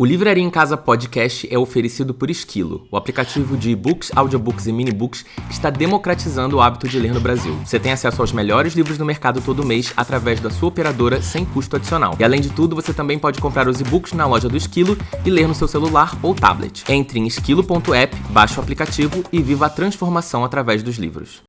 O Livraria em Casa Podcast é oferecido por Esquilo, o aplicativo de e-books, audiobooks e minibooks que está democratizando o hábito de ler no Brasil. Você tem acesso aos melhores livros do mercado todo mês através da sua operadora sem custo adicional. E além de tudo, você também pode comprar os e-books na loja do Esquilo e ler no seu celular ou tablet. Entre em esquilo.app, baixe o aplicativo e viva a transformação através dos livros.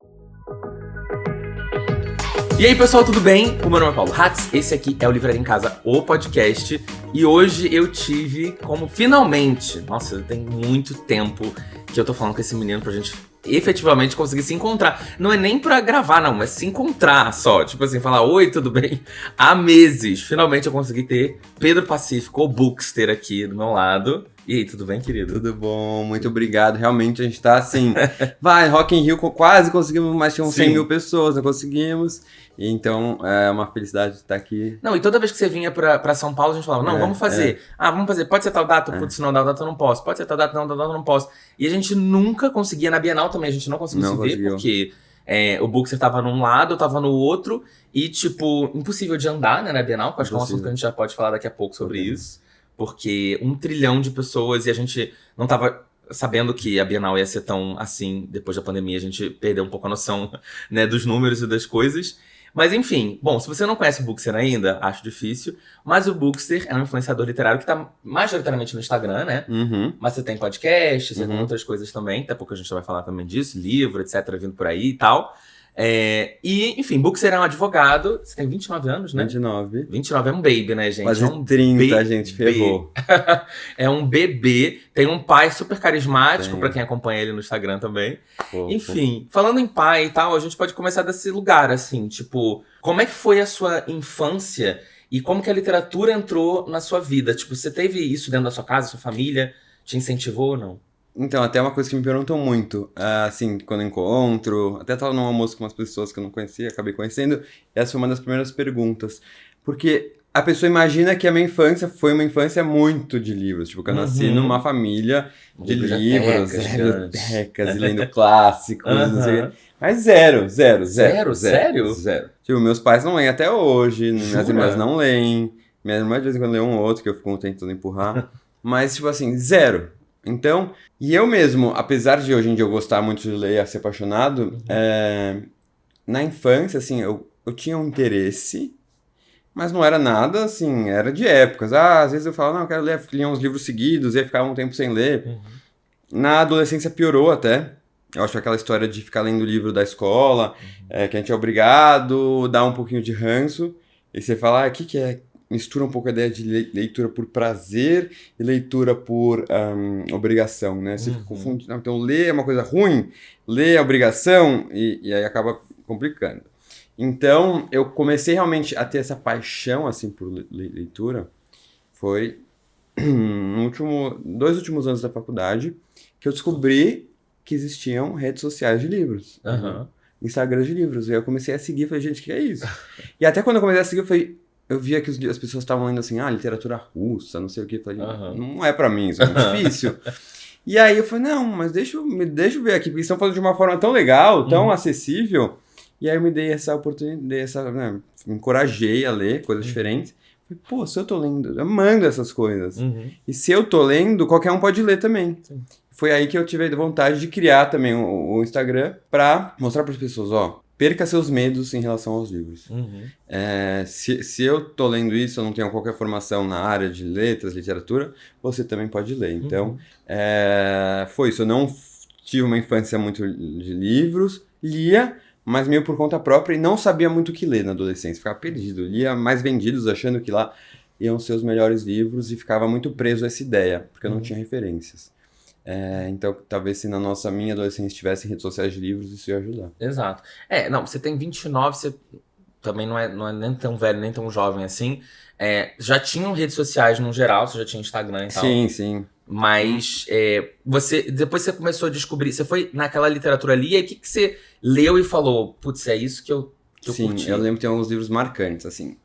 E aí pessoal, tudo bem? O meu nome é Paulo Hatz, esse aqui é o Livraria em Casa, o podcast. E hoje eu tive como finalmente, nossa, tem muito tempo que eu tô falando com esse menino pra gente efetivamente conseguir se encontrar. Não é nem pra gravar não, é se encontrar só. Tipo assim, falar, oi, tudo bem? Há meses, finalmente eu consegui ter Pedro Pacífico, o Bookster, aqui do meu lado. E aí, tudo bem, querido? Tudo bom, muito obrigado. Realmente a gente tá assim, Rock in Rio quase conseguimos, mas tinham 100 mil pessoas, não conseguimos. Então é uma felicidade estar aqui. Não, e toda vez que você vinha pra São Paulo, a gente falava, não, vamos fazer. Vamos fazer, pode ser tal data? Putz, não, tal data eu não posso. Pode ser tal data? Não, tal data eu não posso. E a gente nunca conseguia, na Bienal também, a gente não conseguiu se ver, porque o Bookster tava num lado, eu tava no outro. E, tipo, impossível de andar, né, na Bienal, que acho que é um assunto que a gente já pode falar daqui a pouco sobre isso. Porque 1 trilhão de pessoas e a gente não tava sabendo que a Bienal ia ser tão assim, depois da pandemia, a gente perdeu um pouco a noção, né, dos números e das coisas. Mas enfim, bom, se você não conhece o Bookster ainda, acho difícil, mas o Bookster é um influenciador literário que tá majoritariamente no Instagram, né? Mas você tem podcast, você tem outras coisas também, daqui a pouco a gente vai falar também disso, livro, etc, vindo por aí e tal. E, enfim, Bookster é um advogado, você tem 29 anos, né? 29. 29 é um baby, né, gente? Quase é um 30, a gente ferrou. É um bebê, tem um pai super carismático, pra quem acompanha ele no Instagram também. Enfim, falando em pai e tal, a gente pode começar desse lugar, assim, tipo, como é que foi a sua infância e como que a literatura entrou na sua vida? Tipo, você teve isso dentro da sua casa, sua família te incentivou ou não? Então, até uma coisa que me perguntam muito, assim, quando eu encontro, até tava num almoço com umas pessoas que eu não conhecia, acabei conhecendo, essa foi uma das primeiras perguntas. Porque a pessoa imagina que a minha infância foi uma infância muito de livros, tipo, que eu nasci numa família de livros, bibliotecas, e lendo clássicos, não sei o quê. Mas zero. Sério? Zero. Tipo, meus pais não leem até hoje, minhas irmãs não leem, minha irmã de vez em quando lê um ou outro, que eu fico tentando empurrar, mas, tipo assim, zero. Então, e eu mesmo, apesar de hoje em dia eu gostar muito de ler, ser apaixonado, na infância, assim, eu tinha um interesse, mas não era nada, assim, era de épocas. Às vezes eu falava, não, eu quero ler uns livros seguidos, ia ficar um tempo sem ler. Na adolescência piorou até. Eu acho que aquela história de ficar lendo o livro da escola, que a gente é obrigado, dá um pouquinho de ranço, e você fala, o que é? Mistura um pouco a ideia de leitura por prazer e leitura por obrigação, né? Você fica confundindo. Então, ler é uma coisa ruim, ler é obrigação, e aí acaba complicando. Então, eu comecei realmente a ter essa paixão, assim, por leitura, foi nos 2 últimos anos da faculdade, que eu descobri que existiam redes sociais de livros. Instagram de livros. E aí eu comecei a seguir, falei, gente, o que é isso? E até quando eu comecei a seguir, eu via que as pessoas estavam lendo assim, literatura russa, não sei o que. Falei, não é pra mim, isso é muito difícil. E aí eu falei, não, mas deixa eu ver aqui, porque estão falando de uma forma tão legal, tão acessível. E aí eu me dei essa oportunidade, me encorajei a ler coisas diferentes. Falei, pô, se eu tô lendo, eu mando essas coisas. E se eu tô lendo, qualquer um pode ler também. Foi aí que eu tive a vontade de criar também o Instagram pra mostrar pras pessoas, perca seus medos em relação aos livros. Se eu tô lendo isso, eu não tenho qualquer formação na área de letras, literatura, você também pode ler. Então, foi isso. Eu não tive uma infância muito de livros, lia, mas meio por conta própria e não sabia muito o que ler na adolescência. Ficava perdido. Lia mais vendidos, achando que lá iam ser os melhores livros e ficava muito preso a essa ideia, porque eu não tinha referências. Então, talvez se na minha adolescência tivesse redes sociais de livros, isso ia ajudar. Exato. Não, você tem 29, você também não é nem tão velho, nem tão jovem assim. Já tinham redes sociais no geral, você já tinha Instagram e tal. Sim. Mas depois você começou a descobrir, você foi naquela literatura ali, e aí o que você leu e falou, putz, é isso que eu curti? Sim, eu lembro que tem alguns livros marcantes, assim.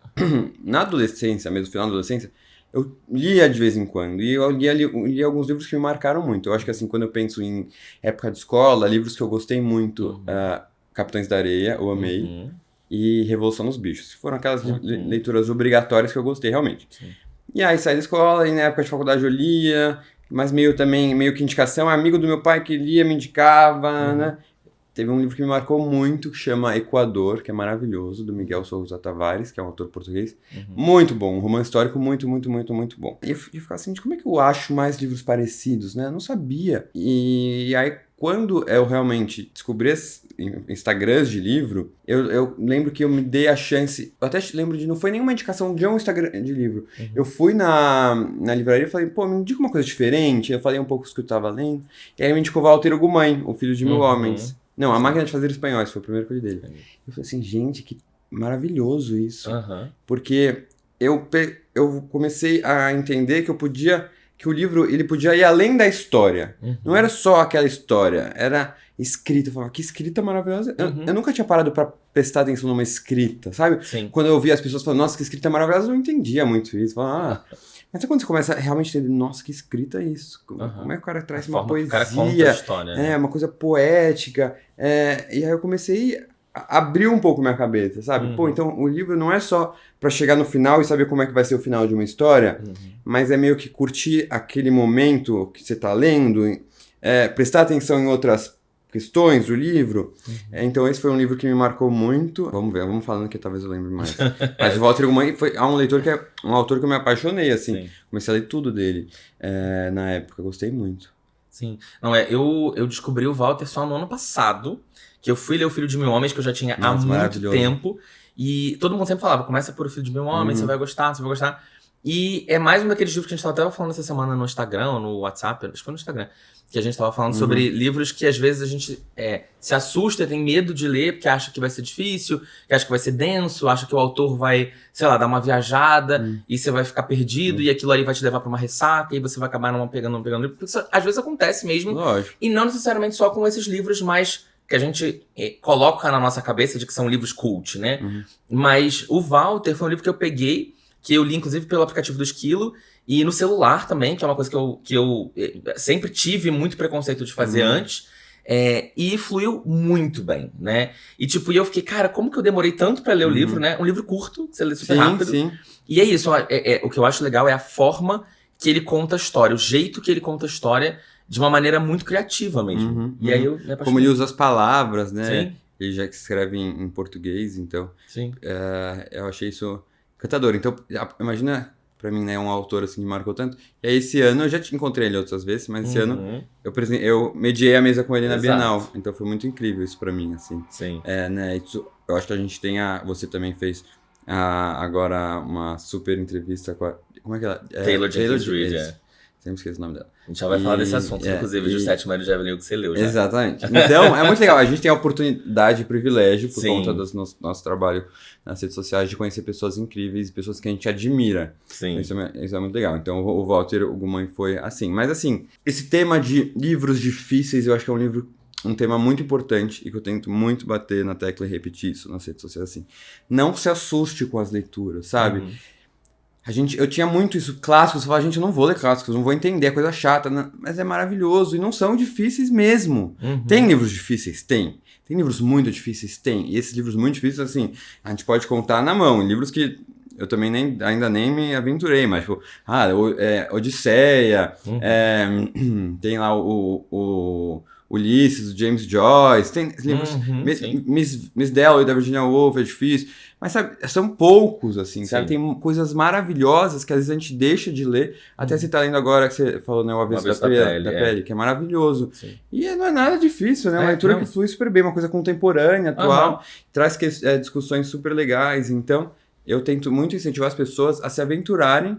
Na adolescência, mesmo no final da adolescência, eu lia de vez em quando, e eu li alguns livros que me marcaram muito. Eu acho que, assim, quando eu penso em época de escola, livros que eu gostei muito, Capitães da Areia, eu amei, e Revolução dos Bichos. Foram aquelas leituras obrigatórias que eu gostei, realmente. E aí saí da escola, e na época de faculdade eu lia, mas meio que indicação. Amigo do meu pai que lia, me indicava, né? Teve um livro que me marcou muito, que chama Equador, que é maravilhoso, do Miguel Sousa Tavares, que é um autor português. Muito bom, um romance histórico muito, muito, muito, muito bom. E eu ficava assim, como é que eu acho mais livros parecidos, né? Eu não sabia. E aí, quando eu realmente descobri Instagrams de livro, eu lembro que eu me dei a chance, eu até lembro não foi nenhuma indicação de um Instagram de livro. Eu fui na livraria e falei, pô, me indica uma coisa diferente. Eu falei um pouco do que eu tava lendo. E aí me indicou Walter Ugumãe, O Filho de Mil Homens. Não, A Máquina de Fazer Espanhóis, foi o primeiro que eu li dele. Eu falei assim, gente, que maravilhoso isso. Porque eu comecei a entender que que o livro, ele podia ir além da história. Não era só aquela história, era escrita. Eu falava, que escrita maravilhosa. Eu nunca tinha parado pra prestar atenção numa escrita, sabe? Sim. Quando eu ouvia as pessoas falando, nossa, que escrita maravilhosa, eu não entendia muito isso. Eu falava, mas quando você começa a realmente entender, nossa, que escrita é isso? Como é que o cara traz uma poesia? O cara conta a história, né? Uma coisa poética. E aí eu comecei a abrir um pouco minha cabeça, sabe? Pô, então o livro não é só pra chegar no final e saber como é que vai ser o final de uma história, mas é meio que curtir aquele momento que você tá lendo, prestar atenção em outras questões do livro. Então esse foi um livro que me marcou muito. Vamos ver, vamos falando que talvez eu lembre mais. Mas o Walter Ugumãe é um leitor que é um autor que eu me apaixonei, assim. Sim. Comecei a ler tudo dele na época, gostei muito. Sim. Não, eu descobri o Walter só no ano passado, que eu fui ler O Filho de Mil Homens, que eu já tinha há muito tempo. E todo mundo sempre falava, começa por O Filho de Mil Homens, você vai gostar, você vai gostar. E é mais um daqueles livros que a gente estava até falando essa semana no Instagram, no WhatsApp, acho que foi no Instagram, que a gente estava falando sobre livros que às vezes a gente se assusta, tem medo de ler, porque acha que vai ser difícil, que acha que vai ser denso, acha que o autor vai, sei lá, dar uma viajada e você vai ficar perdido e aquilo ali vai te levar para uma ressaca e você vai acabar não pegando livro. Porque isso, às vezes acontece mesmo. Lógico. E não necessariamente só com esses livros mais que a gente coloca na nossa cabeça de que são livros cult, né? Mas o Walter foi um livro que eu peguei, que eu li inclusive pelo aplicativo do Esquilo, e no celular também, que é uma coisa que eu sempre tive muito preconceito de fazer antes, e fluiu muito bem, né? E tipo, eu fiquei, cara, como que eu demorei tanto pra ler o livro, né? Um livro curto, você lê super rápido. Sim. E é isso, o que eu acho legal é a forma que ele conta a história, o jeito que ele conta a história de uma maneira muito criativa mesmo. E aí eu me apaixonei. Como ele usa as palavras, né? Sim. Ele já escreve em português, então... Sim. Eu achei isso encantador. Então, imagina, pra mim, né, um autor assim que marcou tanto. E aí, esse ano, eu já encontrei ele outras vezes, mas esse ano eu mediei a mesa com ele na Bienal. Então, foi muito incrível isso pra mim, assim. Sim. Né, isso, eu acho que a gente tem você também fez agora uma super entrevista com a... Como é que ela... Taylor Jenkins Reid, Sempre esqueço o nome dela. A gente já vai falar desse assunto, inclusive, de O Sétimo Ano de Evelyn, que você leu já. Exatamente. Então, é muito legal. A gente tem a oportunidade e privilégio, por conta do nosso trabalho nas redes sociais, de conhecer pessoas incríveis, pessoas que a gente admira. Sim. Isso é muito legal. Então, o Walter Ugumãe foi assim. Mas, assim, esse tema de livros difíceis, eu acho que é um tema muito importante e que eu tento muito bater na tecla e repetir isso nas redes sociais, assim. Não se assuste com as leituras, sabe? Eu tinha muito isso, clássicos, eu falava, gente, eu não vou ler clássicos, não vou entender, é coisa chata, mas é maravilhoso, e não são difíceis mesmo. Tem livros difíceis? Tem. Tem livros muito difíceis? Tem. E esses livros muito difíceis, assim, a gente pode contar na mão, livros que eu também ainda nem me aventurei, mas, tipo, Odisseia, tem lá o Ulisses, do James Joyce, tem livros, Miss Dalloway, da Virginia Woolf, é difícil, mas sabe, são poucos, assim, sabe, tem coisas maravilhosas que às vezes a gente deixa de ler, até você tá lendo agora, que você falou, né, o Avesso da Pele, que é maravilhoso, e não é nada difícil, né, uma leitura que flui super bem, uma coisa contemporânea, atual, traz discussões super legais, então eu tento muito incentivar as pessoas a se aventurarem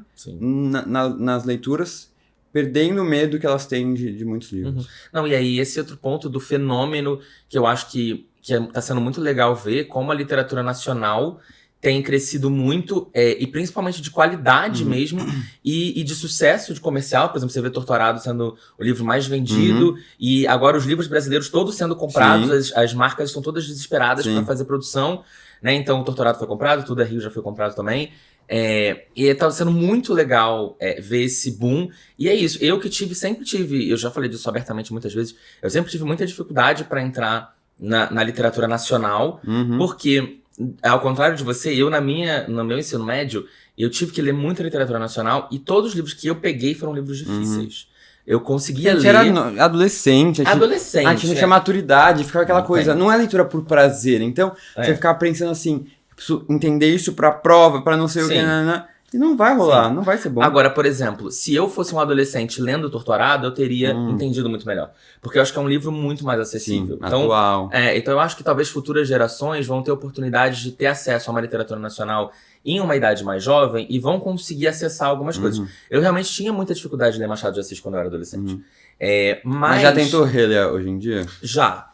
nas leituras, perdendo o medo que elas têm de muitos livros. Não, e aí esse outro ponto do fenômeno que eu acho que tá sendo muito legal ver como a literatura nacional tem crescido muito, e principalmente de qualidade mesmo, e de sucesso de comercial. Por exemplo, você vê Torturado sendo o livro mais vendido, e agora os livros brasileiros todos sendo comprados, as marcas estão todas desesperadas para fazer produção, né? Então o Torturado foi comprado, Tudo é Rio já foi comprado também. E tá sendo muito legal ver esse boom. E é isso, eu que sempre tive, eu já falei disso abertamente muitas vezes, eu sempre tive muita dificuldade para entrar na literatura nacional, porque, ao contrário de você, eu no meu ensino médio, eu tive que ler muita literatura nacional e todos os livros que eu peguei foram livros difíceis. Eu conseguia ler... A gente era adolescente. A gente não tinha maturidade, ficava aquela coisa... Não é leitura por prazer. Então, você ficava pensando assim... Preciso entender isso pra prova, pra não sei o que... E não vai rolar, não vai ser bom. Agora, por exemplo, se eu fosse um adolescente lendo Torturado, eu teria entendido muito melhor. Porque eu acho que é um livro muito mais acessível. Sim, atual. Então eu acho que talvez futuras gerações vão ter oportunidade de ter acesso a uma literatura nacional em uma idade mais jovem e vão conseguir acessar algumas coisas. Eu realmente tinha muita dificuldade de ler Machado de Assis quando eu era adolescente. Mas já tentou reler hoje em dia? Já.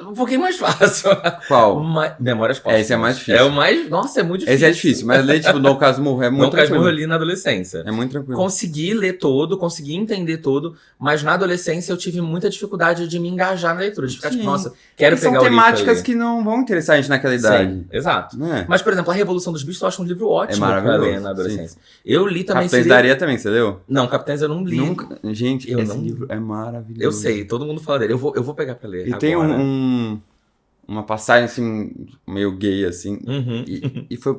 Um pouquinho mais fácil. Qual? Memórias Póstumas. Esse é mais difícil. Nossa, é muito difícil. Esse é difícil, mas ler, tipo, Dom Casmurro é muito tranquilo. Dom Casmurro eu li na adolescência. É muito tranquilo. Consegui ler todo, consegui entender todo, mas na adolescência eu tive muita dificuldade de me engajar na leitura. De ficar tipo, nossa, quero pegar o livro. São temáticas que não vão interessar a gente naquela idade. Sim, exato. Mas, por exemplo, A Revolução dos Bichos eu acho um livro ótimo pra ler na adolescência. Sim. Eu li também... Capitães da Areia também, você leu? Não, Capitães eu não li. Nunca. Gente, esse livro é maravilhoso. Eu sei, todo mundo fala dele. Eu vou pegar pra ler. E agora. Tem uma passagem, assim, meio gay, assim. E foi a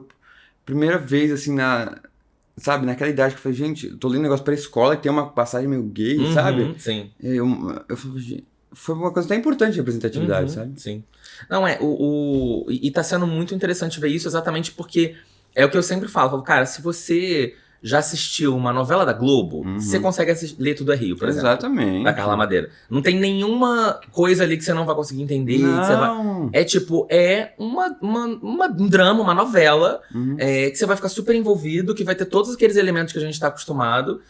primeira vez, assim, sabe, naquela idade que eu falei, gente, eu tô lendo um negócio pra escola e tem uma passagem meio gay, sabe? Sim. Eu falei, foi uma coisa até importante, representatividade, sabe? Sim. Não, e tá sendo muito interessante ver isso exatamente porque é o que eu sempre falo, cara, se você já assistiu uma novela da Globo, você consegue ler Tudo é Rio, por exemplo. Exatamente. Da Carla Madeira. Não tem nenhuma coisa ali que você não vai conseguir entender. Não. Um drama, uma novela, que você vai ficar super envolvido, que vai ter todos aqueles elementos que a gente tá acostumado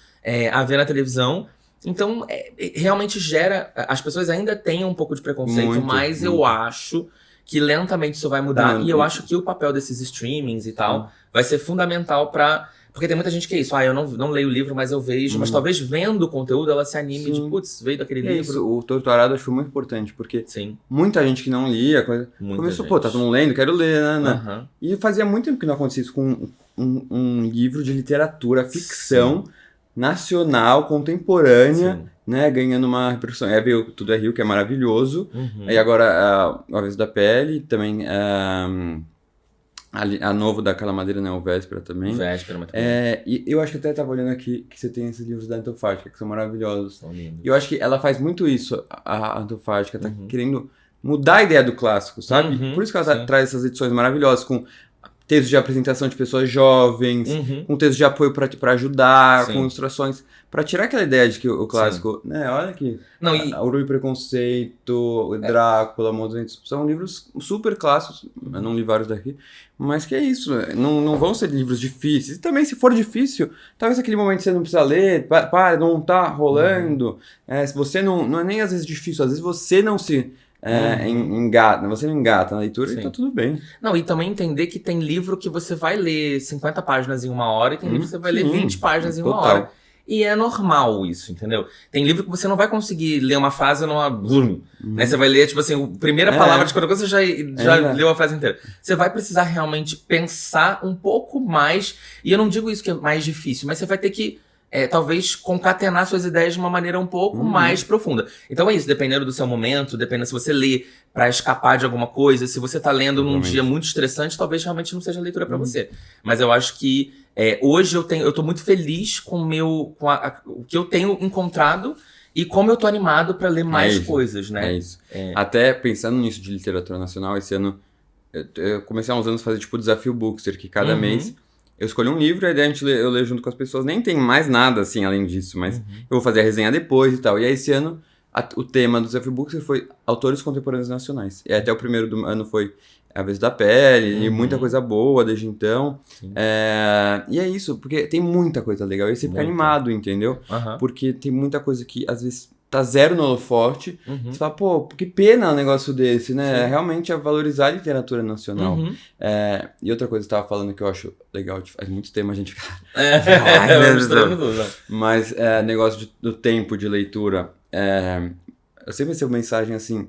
a ver na televisão. Então, realmente gera... As pessoas ainda têm um pouco de preconceito, mas eu acho que lentamente isso vai mudar. E eu acho que o papel desses streamings e tal vai ser fundamental pra... Porque tem muita gente que é isso, eu não leio o livro, mas eu vejo. Mas talvez vendo o conteúdo, ela se anime de, putz, veio daquele livro. Isso, o Torturado acho que foi muito importante, porque muita gente que não lia, começou, tá todo mundo lendo, quero ler, né? E fazia muito tempo que não acontecia isso com um livro de literatura, ficção, nacional, contemporânea, né? Ganhando uma repercussão. Veio Tudo é Rio, que é maravilhoso. Aí agora, O Avesso da Pele, também... A novo da Carla Madeira, né? O Véspera também. Véspera, muito bom. E eu acho que até tava olhando aqui que você tem esses livros da Antofágica, que são maravilhosos. São lindos. E eu acho que ela faz muito isso, a Antofágica, tá querendo mudar a ideia do clássico, sabe? Por isso que ela traz essas edições maravilhosas, com textos de apresentação de pessoas jovens, com textos de apoio pra ajudar, com ilustrações, pra tirar aquela ideia de que o clássico, né? Olha aqui, Orgulho e Preconceito, Drácula, Monstros, são livros super clássicos, eu não li vários daqui, mas que é isso, não vão ser livros difíceis, e também se for difícil, talvez aquele momento que você não precisa ler, não tá rolando, se você não é nem às vezes difícil, às vezes você não se... você não engata na leitura e tá tudo bem. Não, e também entender que tem livro que você vai ler 50 páginas em uma hora e tem livro que você vai ler 20 páginas em uma hora. E é normal isso, entendeu? Tem livro que você não vai conseguir ler uma frase numa... né? Você vai ler, tipo assim, a primeira palavra de qualquer coisa, você já leu a frase inteira. Você vai precisar realmente pensar um pouco mais, e eu não digo isso que é mais difícil, mas você vai ter que talvez concatenar suas ideias de uma maneira um pouco mais profunda. Então é isso, dependendo do seu momento, dependendo se você lê pra escapar de alguma coisa, se você tá lendo num dia muito estressante, talvez realmente não seja a leitura pra você. Mas eu acho que hoje eu tô muito feliz com o que eu tenho encontrado e como eu tô animado pra ler mais coisas, né? É isso. Até pensando nisso de literatura nacional, esse ano eu comecei há uns anos a fazer tipo o desafio Bookster, que cada mês eu escolhi um livro e aí eu leio junto com as pessoas. Nem tem mais nada assim além disso, mas eu vou fazer a resenha depois e tal. E aí esse ano o tema do desafio Bookster foi autores contemporâneos nacionais. E até o primeiro do ano foi A Avesso da Pele, e muita coisa boa desde então. E é isso, porque tem muita coisa legal. E você fica animado, entendeu? Porque tem muita coisa que às vezes tá zero no holofote. Você fala, pô, que pena um negócio desse, né? Realmente é valorizar a literatura nacional. E outra coisa que você tava falando que eu acho legal, faz muito tempo a gente fica... Mas negócio do tempo de leitura. Eu sempre recebo mensagem assim,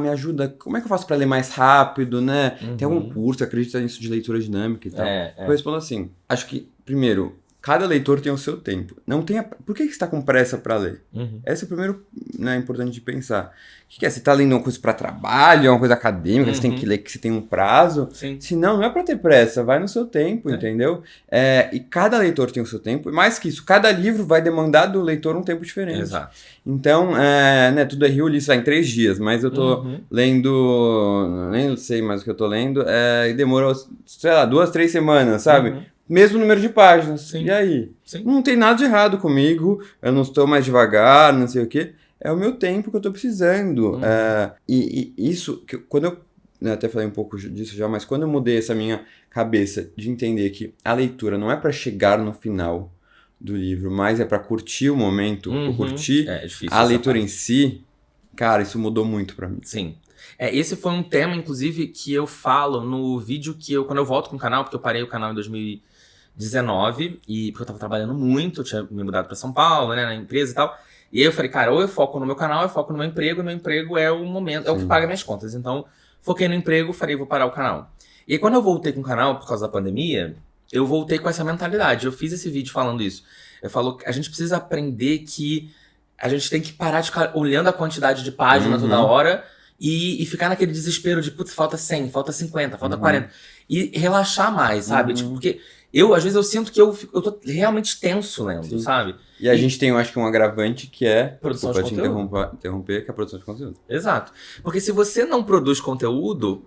me ajuda, como é que eu faço pra ler mais rápido, né? Tem algum curso que acredita nisso de leitura dinâmica e tal? Eu respondo assim, acho que, primeiro, cada leitor tem o seu tempo. Não tenha... Por que você está com pressa para ler? Uhum. Esse é o primeiro, né, importante de pensar. O que é? Você está lendo uma coisa para trabalho, uma coisa acadêmica, você tem que ler que você tem um prazo? Sim. Se não, não é para ter pressa, vai no seu tempo, entendeu? E cada leitor tem o seu tempo, e mais que isso, cada livro vai demandar do leitor um tempo diferente. Exato. Então, né, tudo é Rio, li isso em 3 dias, mas eu tô lendo, nem sei mais o que eu tô lendo, e demorou, sei lá, 2, 3 semanas, sabe? Mesmo número de páginas. Sim. E aí? Sim. Não tem nada de errado comigo, eu não estou mais devagar, não sei o quê. É o meu tempo que eu estou precisando. E isso, quando eu até falei um pouco disso já, mas quando eu mudei essa minha cabeça de entender que a leitura não é para chegar no final do livro, mas é para curtir o momento, curtir a leitura em si, cara, isso mudou muito para mim. Sim. Esse foi um tema, inclusive, que eu falo no vídeo quando eu volto com o canal, porque eu parei o canal em 2019, porque eu tava trabalhando muito, eu tinha me mudado pra São Paulo, né, na empresa e tal. E aí eu falei, cara, ou eu foco no meu canal, ou eu foco no meu emprego é o momento, é o que paga minhas contas. Então, foquei no emprego, falei, vou parar o canal. E aí, quando eu voltei com o canal, por causa da pandemia, eu voltei com essa mentalidade. Eu fiz esse vídeo falando isso. Eu falo, a gente precisa aprender que a gente tem que parar de ficar olhando a quantidade de páginas toda hora e ficar naquele desespero de, putz, falta 100, falta 50, falta 40. E relaxar mais, sabe? Tipo, porque às vezes eu sinto que eu tô realmente tenso lendo, sabe? E a gente tem, eu acho que um agravante que é... Produção de conteúdo. Interromper, que é a produção de conteúdo. Exato. Porque se você não produz conteúdo,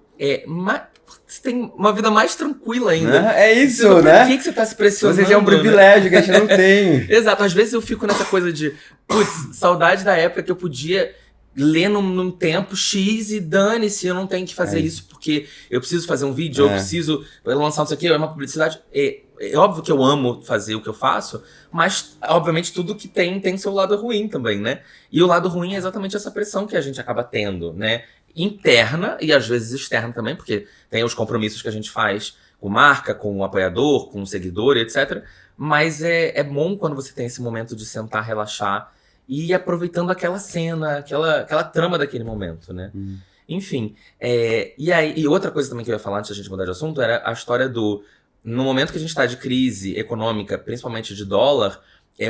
você tem uma vida mais tranquila ainda. É isso, né? Por que você tá se pressionando? Você já é um privilégio que a gente não tem. Exato. Às vezes eu fico nessa coisa de, putz, saudade da época que eu podia ler num tempo X e dane-se, eu não tenho que fazer isso porque eu preciso fazer um vídeo, eu preciso lançar isso aqui, é uma publicidade. É óbvio que eu amo fazer o que eu faço, mas, obviamente, tudo que tem seu lado ruim também, né? E o lado ruim é exatamente essa pressão que a gente acaba tendo, né? Interna e, às vezes, externa também, porque tem os compromissos que a gente faz com marca, com o apoiador, com o seguidor, etc. Mas é bom quando você tem esse momento de sentar, relaxar e ir aproveitando aquela cena, aquela trama daquele momento, né? Enfim, e outra coisa também que eu ia falar antes da gente mudar de assunto era a história no momento que a gente está de crise econômica, principalmente de dólar,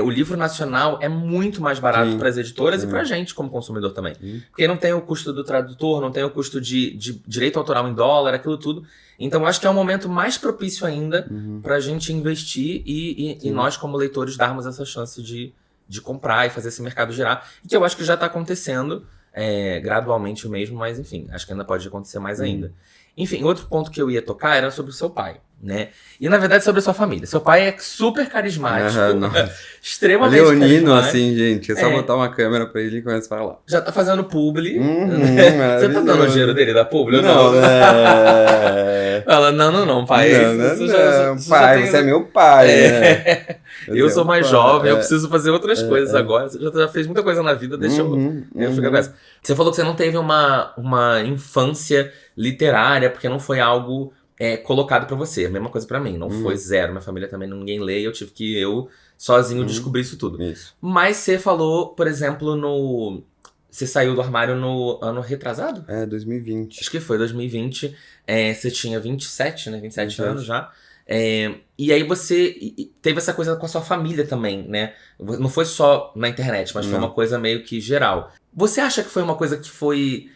o livro nacional é muito mais barato para as editoras e para a gente como consumidor também. Porque não tem o custo do tradutor, não tem o custo de direito autoral em dólar, aquilo tudo. Então eu acho que é um momento mais propício ainda para a gente investir e nós como leitores darmos essa chance de comprar e fazer esse mercado girar. E que eu acho que já está acontecendo gradualmente mesmo, mas enfim, acho que ainda pode acontecer mais ainda. Enfim, outro ponto que eu ia tocar era sobre o seu pai, né? E na verdade sobre a sua família. Seu pai é super carismático, extremamente leonino, carismático. Assim, gente. É só botar uma câmera pra ele e começa a falar. Já tá fazendo publi. Você tá dando o dinheiro dele da publi? Não. Fala, não, pai. Pai, você é meu pai, né? Eu sou mais jovem, eu preciso fazer outras coisas agora. Você já fez muita coisa na vida, deixa eu ficar com essa. Você falou que você não teve uma infância literária, porque não foi algo colocado pra você. A mesma coisa pra mim, não foi zero. Minha família também ninguém lê, eu tive que sozinho descobrir isso tudo. Isso. Mas você falou, por exemplo, você saiu do armário no ano retrasado? 2020. Acho que foi 2020. Você tinha 27, né? 27 anos já. E aí você teve essa coisa com a sua família também, né? Não foi só na internet, mas foi uma coisa meio que geral. Você acha que foi uma coisa que foi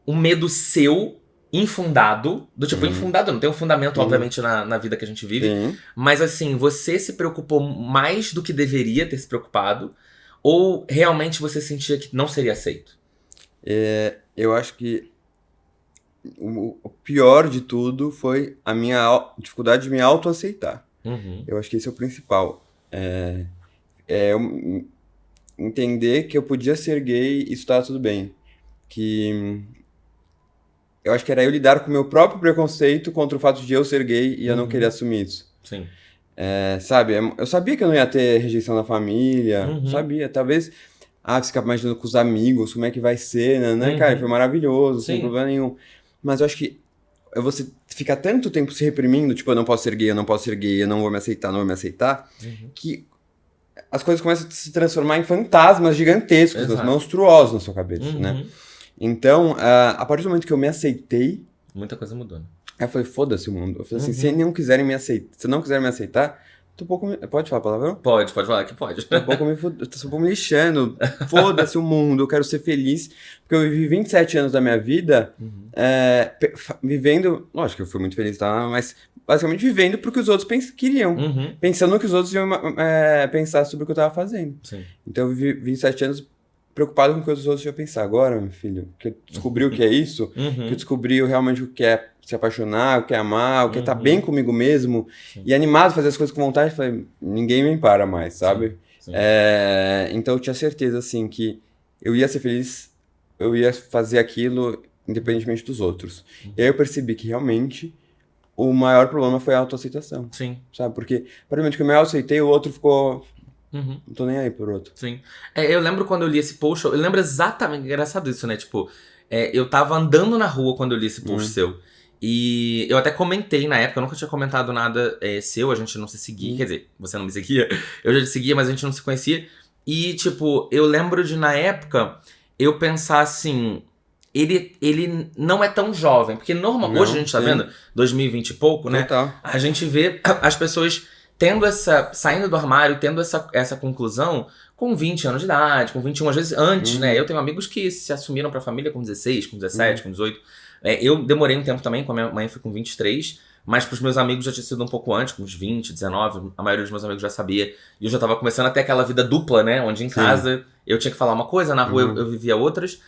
um medo seu, infundado? Do tipo, infundado, não tem um fundamento, obviamente, na vida que a gente vive. Mas assim, você se preocupou mais do que deveria ter se preocupado? Ou realmente você sentia que não seria aceito? Eu acho que o pior de tudo foi a minha dificuldade de me autoaceitar. Eu acho que esse é o principal. Eu entender que eu podia ser gay e isso estava tudo bem. Que eu acho que era eu lidar com o meu próprio preconceito contra o fato de eu ser gay e eu não querer assumir isso. Sim. Sabe, eu sabia que eu não ia ter rejeição da família, sabia, talvez... você fica imaginando com os amigos, como é que vai ser, né? Cara, foi maravilhoso, sem problema nenhum. Mas eu acho que você fica tanto tempo se reprimindo, tipo, eu não posso ser gay, eu não posso ser gay, eu não vou me aceitar, que as coisas começam a se transformar em fantasmas gigantescos, monstruosos na sua cabeça, né? Então, a partir do momento que eu me aceitei... Muita coisa mudou, né? Aí eu falei, foda-se o mundo. Eu falei assim, se não quiser me aceitar, Tô um pouco... Pode falar palavrão? Pode falar que pode. Tô um pouco me lixando. Foda-se o mundo, eu quero ser feliz. Porque eu vivi 27 anos da minha vida vivendo... Lógico que eu fui muito feliz, tá? Mas basicamente vivendo porque os outros queriam. Pensando no que os outros iam pensar sobre o que eu tava fazendo. Sim. Então eu vivi 27 anos preocupado com o que os outros iam pensar. Agora, meu filho, que eu descobri o que é isso, que eu descobri realmente o que é se apaixonar, o que é amar, o que é estar bem comigo mesmo, e animado a fazer as coisas com vontade, eu falei, ninguém me para mais, sabe? Sim. Então eu tinha certeza, assim, que eu ia ser feliz, eu ia fazer aquilo independentemente dos outros. E aí eu percebi que realmente o maior problema foi a autoaceitação. Sim. Sabe? Porque, aparentemente, que eu me autoaceitei, o outro ficou... Não tô nem aí por outro. Sim. Eu lembro quando eu li esse post, eu lembro exatamente, engraçado isso, né? Tipo, eu tava andando na rua quando eu li esse post seu. E eu até comentei na época, eu nunca tinha comentado nada seu, a gente não se seguia, quer dizer, você não me seguia, eu já te seguia, mas a gente não se conhecia. E, tipo, eu lembro de, na época, eu pensar assim, ele não é tão jovem, porque hoje a gente tá vendo, 2020 e pouco, né? Total. A gente vê as pessoas saindo do armário, tendo essa conclusão com 20 anos de idade, com 21, às vezes antes, né? Eu tenho amigos que se assumiram pra família com 16, com 17, com 18. Eu demorei um tempo também, com a minha mãe foi com 23, mas pros meus amigos já tinha sido um pouco antes, com uns 20, 19, a maioria dos meus amigos já sabia. E eu já tava começando a ter aquela vida dupla, né? Onde em casa eu tinha que falar uma coisa, na rua eu vivia outras.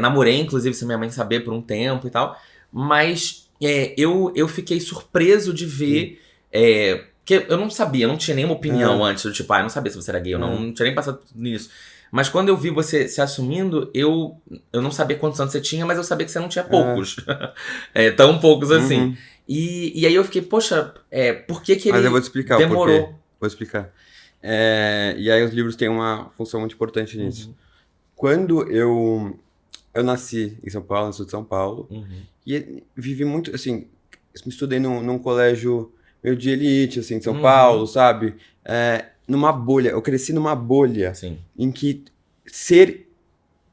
Namorei, inclusive, sem minha mãe saber por um tempo e tal. Mas eu fiquei surpreso de ver... Porque eu não sabia, eu não tinha nenhuma opinião antes, do tipo, eu não sabia se você era gay ou não tinha nem passado nisso. Mas quando eu vi você se assumindo, eu não sabia quantos anos você tinha, mas eu sabia que você não tinha poucos. Tão poucos assim. E aí eu fiquei, poxa, por que ele demorou? Mas eu vou te explicar o porquê. Vou explicar. E aí os livros têm uma função muito importante nisso. Quando eu nasci em São Paulo, no sul de São Paulo, e vivi muito, assim, me estudei num colégio meio de elite, assim, de São Paulo, sabe? Numa bolha. Eu cresci numa bolha em que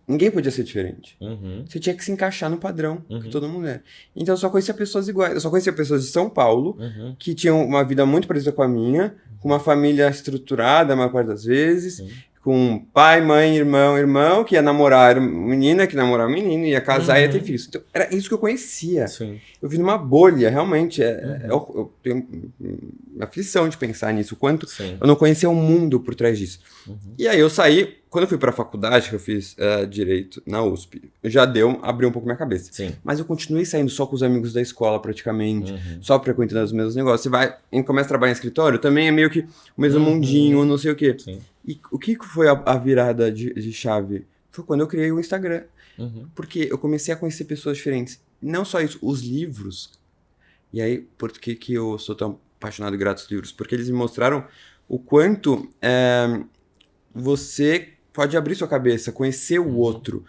ninguém podia ser diferente. Você tinha que se encaixar no padrão que todo mundo era. Então eu só conhecia pessoas iguais. Eu só conhecia pessoas de São Paulo que tinham uma vida muito parecida com a minha, com uma família estruturada a maior parte das vezes, com pai, mãe, irmão, que ia namorar menina, que namorava menino, ia casar e ia ter filhos. Então, era isso que eu conhecia. Eu vi numa bolha, realmente. Eu tenho uma aflição de pensar nisso, o quanto eu não conhecia o mundo por trás disso. E aí eu saí, quando eu fui pra faculdade, que eu fiz Direito na USP, abriu um pouco minha cabeça. Mas eu continuei saindo só com os amigos da escola, praticamente, só frequentando os mesmos negócios. Você vai, começa a trabalhar em escritório, também é meio que o mesmo mundinho, não sei o quê. E o que foi a virada de chave? Foi quando eu criei o Instagram. Porque eu comecei a conhecer pessoas diferentes. Não só isso, os livros. E aí, por que eu sou tão apaixonado e grato aos livros? Porque eles me mostraram o quanto você pode abrir sua cabeça, conhecer o outro.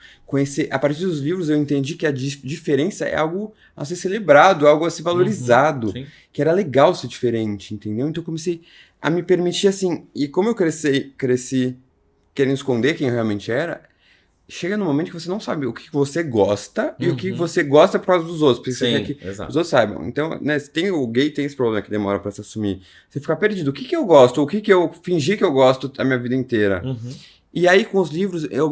A partir dos livros eu entendi que a diferença é algo a ser celebrado, algo a ser valorizado. Que era legal ser diferente, entendeu? Então eu comecei a me permitir assim. E como eu cresci querendo esconder quem eu realmente era, chega num momento que você não sabe o que você gosta e o que você gosta por causa dos outros. Porque você quer que os outros saibam. Então, né, o gay tem esse problema que demora pra se assumir. Você fica perdido. O que eu gosto? O que eu fingi que eu gosto a minha vida inteira? E aí, com os livros, eu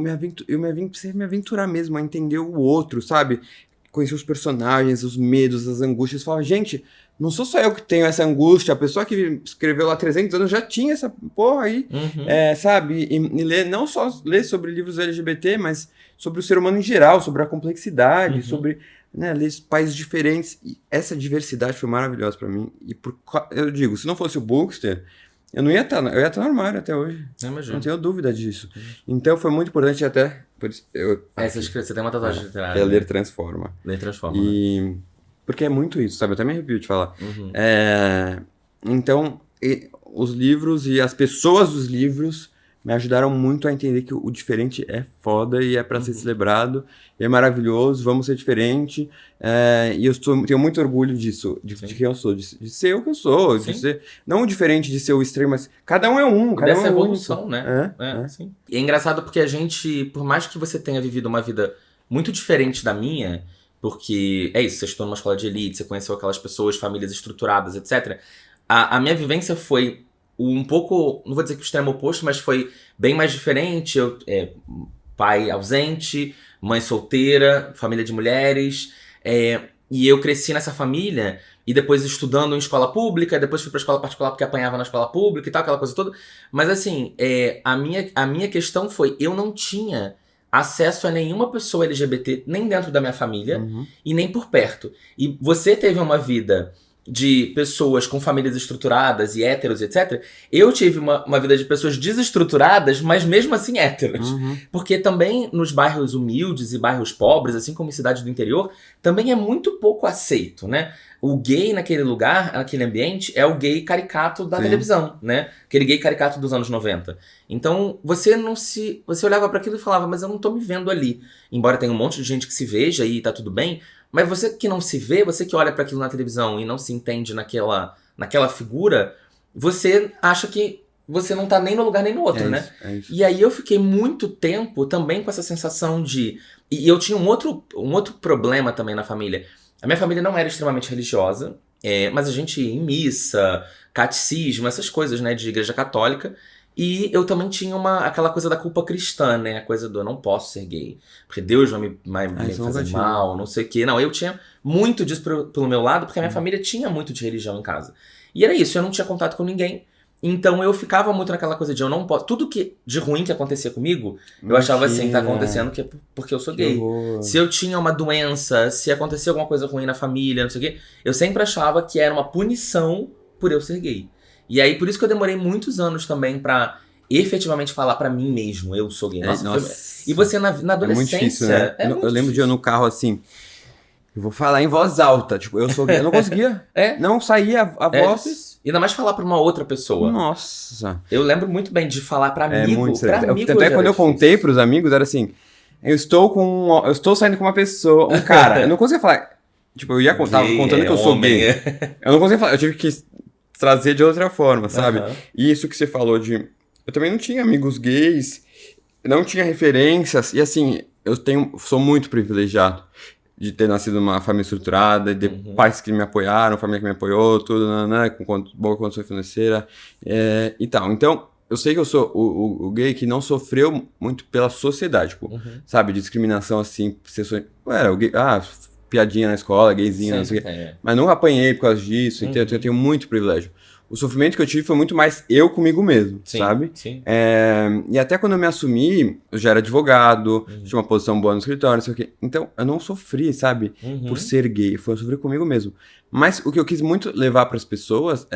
precisei me aventurar mesmo, a entender o outro, sabe? Conhecer os personagens, os medos, as angústias. Falar, gente, não sou só eu que tenho essa angústia. A pessoa que escreveu lá 300 anos já tinha essa porra aí, sabe? E não só ler sobre livros LGBT, mas sobre o ser humano em geral, sobre a complexidade, sobre ler países diferentes. E essa diversidade foi maravilhosa pra mim. E eu digo, se não fosse o Bookster, eu ia estar no armário até hoje. Não tenho dúvida disso. Então foi muito importante até... Por isso, você tem uma tatuagem literária. Ler transforma. Ler transforma, né? Porque é muito isso, sabe? Eu até me arrepio de falar. Então, os livros e as pessoas dos livros me ajudaram muito a entender que o diferente é foda e é pra ser celebrado, e é maravilhoso, vamos ser diferente, e eu tenho muito orgulho disso, de quem eu sou, de ser o que eu sou, de ser, não diferente de ser o extremo, mas cada um é um, cada dessa um é evolução, único. né? Sim. E é engraçado porque a gente, por mais que você tenha vivido uma vida muito diferente da minha, porque é isso, você estudou numa escola de elite, você conheceu aquelas pessoas, famílias estruturadas, etc. A minha vivência foi um pouco, não vou dizer que o extremo oposto, mas foi bem mais diferente. Pai ausente, mãe solteira, família de mulheres. E eu cresci nessa família e depois estudando em escola pública, depois fui pra escola particular porque apanhava na escola pública e tal, aquela coisa toda. Mas assim, a minha questão foi, eu não tinha acesso a nenhuma pessoa LGBT, nem dentro da minha família, e nem por perto. E você teve uma vida de pessoas com famílias estruturadas e héteros, etc. Eu tive uma vida de pessoas desestruturadas, mas mesmo assim héteros. Porque também nos bairros humildes e bairros pobres, assim como em cidades do interior, também é muito pouco aceito, né? O gay naquele lugar, naquele ambiente, é o gay caricato da televisão, né? Aquele gay caricato dos anos 90. Então, você olhava para aquilo e falava, mas eu não tô me vendo ali. Embora tenha um monte de gente que se veja e tá tudo bem, mas você que não se vê, você que olha para aquilo na televisão e não se entende naquela figura, você acha que você não tá nem no lugar nem no outro, né? Isso. E aí eu fiquei muito tempo também com essa sensação de... E eu tinha um outro problema também na família. A minha família não era extremamente religiosa, mas a gente ia em missa, catecismo, essas coisas, né, de igreja católica. E eu também tinha aquela coisa da culpa cristã, né? A coisa do eu não posso ser gay, porque Deus vai me fazer mal, não sei o quê. Não, eu tinha muito disso pelo meu lado, porque a minha família tinha muito de religião em casa. E era isso, eu não tinha contato com ninguém. Então eu ficava muito naquela coisa de eu não posso... Tudo de ruim que acontecia comigo, eu achava assim, tá acontecendo porque eu sou gay. Se eu tinha uma doença, se acontecia alguma coisa ruim na família, não sei o quê, eu sempre achava que era uma punição por eu ser gay. E aí, por isso que eu demorei muitos anos também pra efetivamente falar pra mim mesmo, eu sou gay. Nossa. E você na adolescência... É muito difícil, né? Eu lembro de eu no carro assim... Eu vou falar em voz alta, tipo, eu sou gay. Eu não conseguia. Não saía a voz. Ainda mais falar pra uma outra pessoa. Nossa. Eu lembro muito bem de falar pra amigo. Muito Até quando eu contei pros amigos, era assim... Eu estou saindo com uma pessoa, um cara. Eu não conseguia falar... Tipo, eu ia tava contando que eu sou gay. Eu não conseguia falar. Eu tive que trazer de outra forma, sabe? E isso que você falou de... Eu também não tinha amigos gays. Não tinha referências. E assim, sou muito privilegiado de ter nascido numa família estruturada, de pais que me apoiaram, família que me apoiou, tudo, com boa condição financeira e tal. Então, eu sei que eu sou o gay que não sofreu muito pela sociedade, tipo, sabe, discriminação assim, o gay, piadinha na escola, gayzinho, não sei o quê. Mas não apanhei por causa disso, então eu tenho muito privilégio. O sofrimento que eu tive foi muito mais eu comigo mesmo, sabe? Sim. E até quando eu me assumi, eu já era advogado, tinha uma posição boa no escritório, não sei o quê. Então, eu não sofri, sabe? Por ser gay. Eu sofri comigo mesmo. Mas o que eu quis muito levar para as pessoas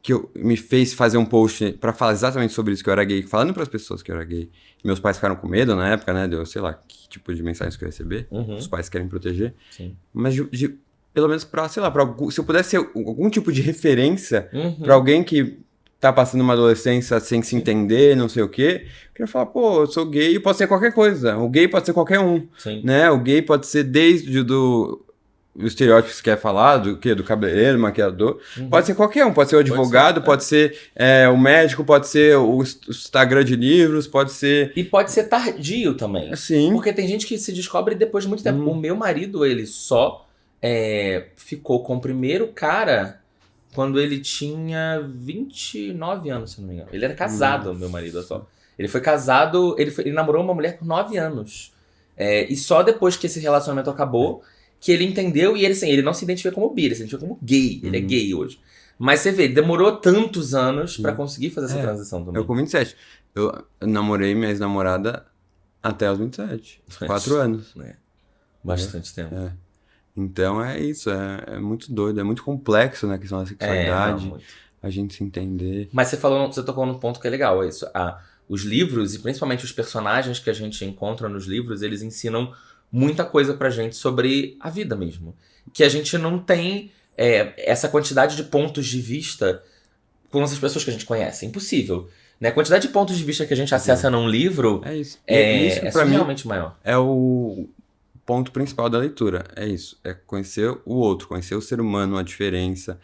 que me fez fazer um post para falar exatamente sobre isso, que eu era gay, falando para as pessoas que eu era gay. Meus pais ficaram com medo na época, né? Sei lá, que tipo de mensagens que eu ia receber. Os pais querem proteger. Sim. Mas pelo menos pra, sei lá, se eu pudesse ser algum tipo de referência pra alguém que tá passando uma adolescência sem se entender, não sei o quê, eu queria falar, pô, eu sou gay e pode ser qualquer coisa. O gay pode ser qualquer um, né? O gay pode ser desde o estereótipo que você quer falar, do cabeleireiro, maquiador, pode ser qualquer um, pode ser o advogado, pode ser o médico, pode ser o Instagram de livros, pode ser... E pode ser tardio também. Sim. Porque tem gente que se descobre depois de muito tempo. O meu marido, ele só... ficou com o primeiro cara quando ele tinha 29 anos, se não me engano. Ele era casado, meu marido, só. Ele foi casado, ele namorou uma mulher por 9 anos. E só depois que esse relacionamento acabou, que ele entendeu, e ele não se identifica como bi, ele se identifica como gay. Ele é gay hoje. Mas você vê, ele demorou tantos anos pra conseguir fazer essa transição também. Eu com 27. Eu namorei minha ex-namorada até os 27. 4 anos. Bastante tempo. Então é isso, é muito doido, é muito complexo, né, a questão da sexualidade, a gente se entender. Mas você tocou num ponto que é legal, isso. Os livros, e principalmente os personagens que a gente encontra nos livros, eles ensinam muita coisa pra gente sobre a vida mesmo. Que a gente não tem essa quantidade de pontos de vista com essas pessoas que a gente conhece. É impossível. Né? A quantidade de pontos de vista que a gente acessa num livro isso realmente maior. É o ponto principal da leitura, é isso. É conhecer o outro, conhecer o ser humano, a diferença.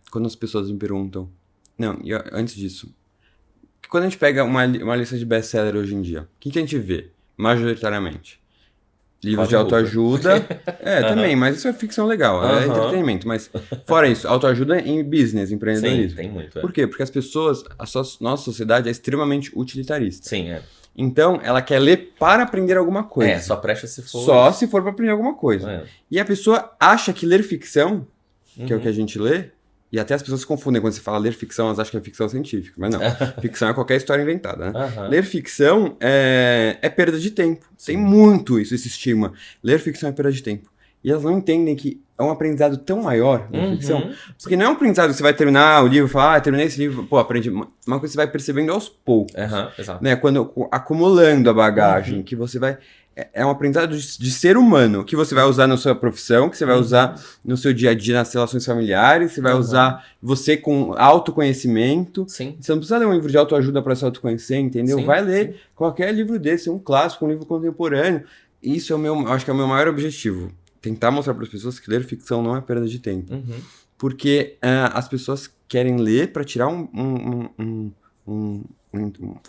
Quando as pessoas me perguntam... Não, antes disso... Quando a gente pega uma lista de best-seller hoje em dia, o que a gente vê, majoritariamente? livros de autoajuda. Também, mas isso é ficção legal, é entretenimento. Mas fora isso, autoajuda em business, empreendedorismo. Sim, tem muito. Por quê? Porque as pessoas, nossa sociedade é extremamente utilitarista. Sim, Então, ela quer ler para aprender alguma coisa. Só presta se for. Só se for para aprender alguma coisa. E a pessoa acha que ler ficção, que é o que a gente lê, e até as pessoas se confundem quando você fala ler ficção, elas acham que é ficção científica. Mas não, ficção é qualquer história inventada, né? Ler ficção é perda de tempo. Sim. Tem muito esse estigma. Ler ficção é perda de tempo. E elas não entendem que é um aprendizado tão maior na ficção. Porque não é um aprendizado que você vai terminar o livro e falar, terminei esse livro, aprendi. Uma coisa que você vai percebendo aos poucos. Exato. Né? Quando acumulando a bagagem, que você vai... É um aprendizado de ser humano, que você vai usar na sua profissão, que você vai usar no seu dia a dia, nas relações familiares, você vai usar você com autoconhecimento. Sim. Você não precisa ler um livro de autoajuda para se autoconhecer, entendeu? Vai ler qualquer livro desse, um clássico, um livro contemporâneo. Isso é acho que é o meu maior objetivo. Tentar mostrar para as pessoas que ler ficção não é perda de tempo. Porque as pessoas querem ler para tirar um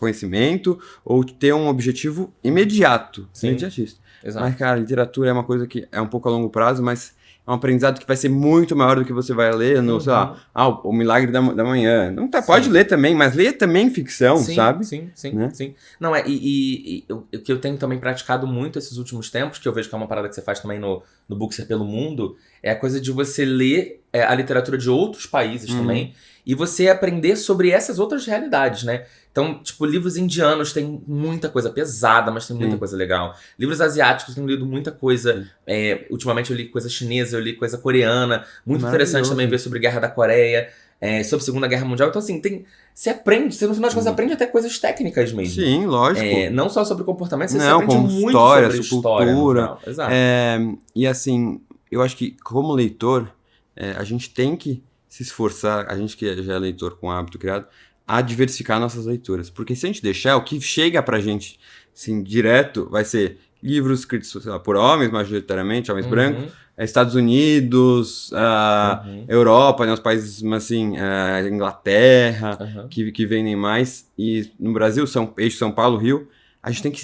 conhecimento ou ter um objetivo imediato, imediatista. Exato. Mas, cara, literatura é uma coisa que é um pouco a longo prazo, mas é um aprendizado que vai ser muito maior do que você vai ler no, sei lá, O Milagre da Manhã. Não tá, pode ler também, mas leia também ficção, sabe? Sim. Né? Não, o que eu tenho também praticado muito esses últimos tempos, que eu vejo que é uma parada que você faz também no Bookser pelo mundo, é a coisa de você ler a literatura de outros países também, e você aprender sobre essas outras realidades, né? Então, tipo, livros indianos tem muita coisa pesada, mas tem muita coisa legal. Livros asiáticos tenho lido muita coisa. Ultimamente eu li coisa chinesa, eu li coisa coreana. Muito interessante também ver sobre Guerra da Coreia, sobre Segunda Guerra Mundial. Então, assim, você aprende, você no final das contas aprende até coisas técnicas mesmo. Sim, lógico. Não só sobre comportamento, você aprende muito sobre história. Cultura. Exato. E assim, eu acho que como leitor, a gente tem que se esforçar, a gente que já é leitor com hábito criado, a diversificar nossas leituras. Porque se a gente deixar, o que chega pra gente, assim, direto, vai ser livros escritos, sei lá, por homens, majoritariamente, homens brancos, Estados Unidos, Europa, né, os países, assim, Inglaterra, que vendem mais. E no Brasil, eixo São Paulo, Rio, a gente tem que...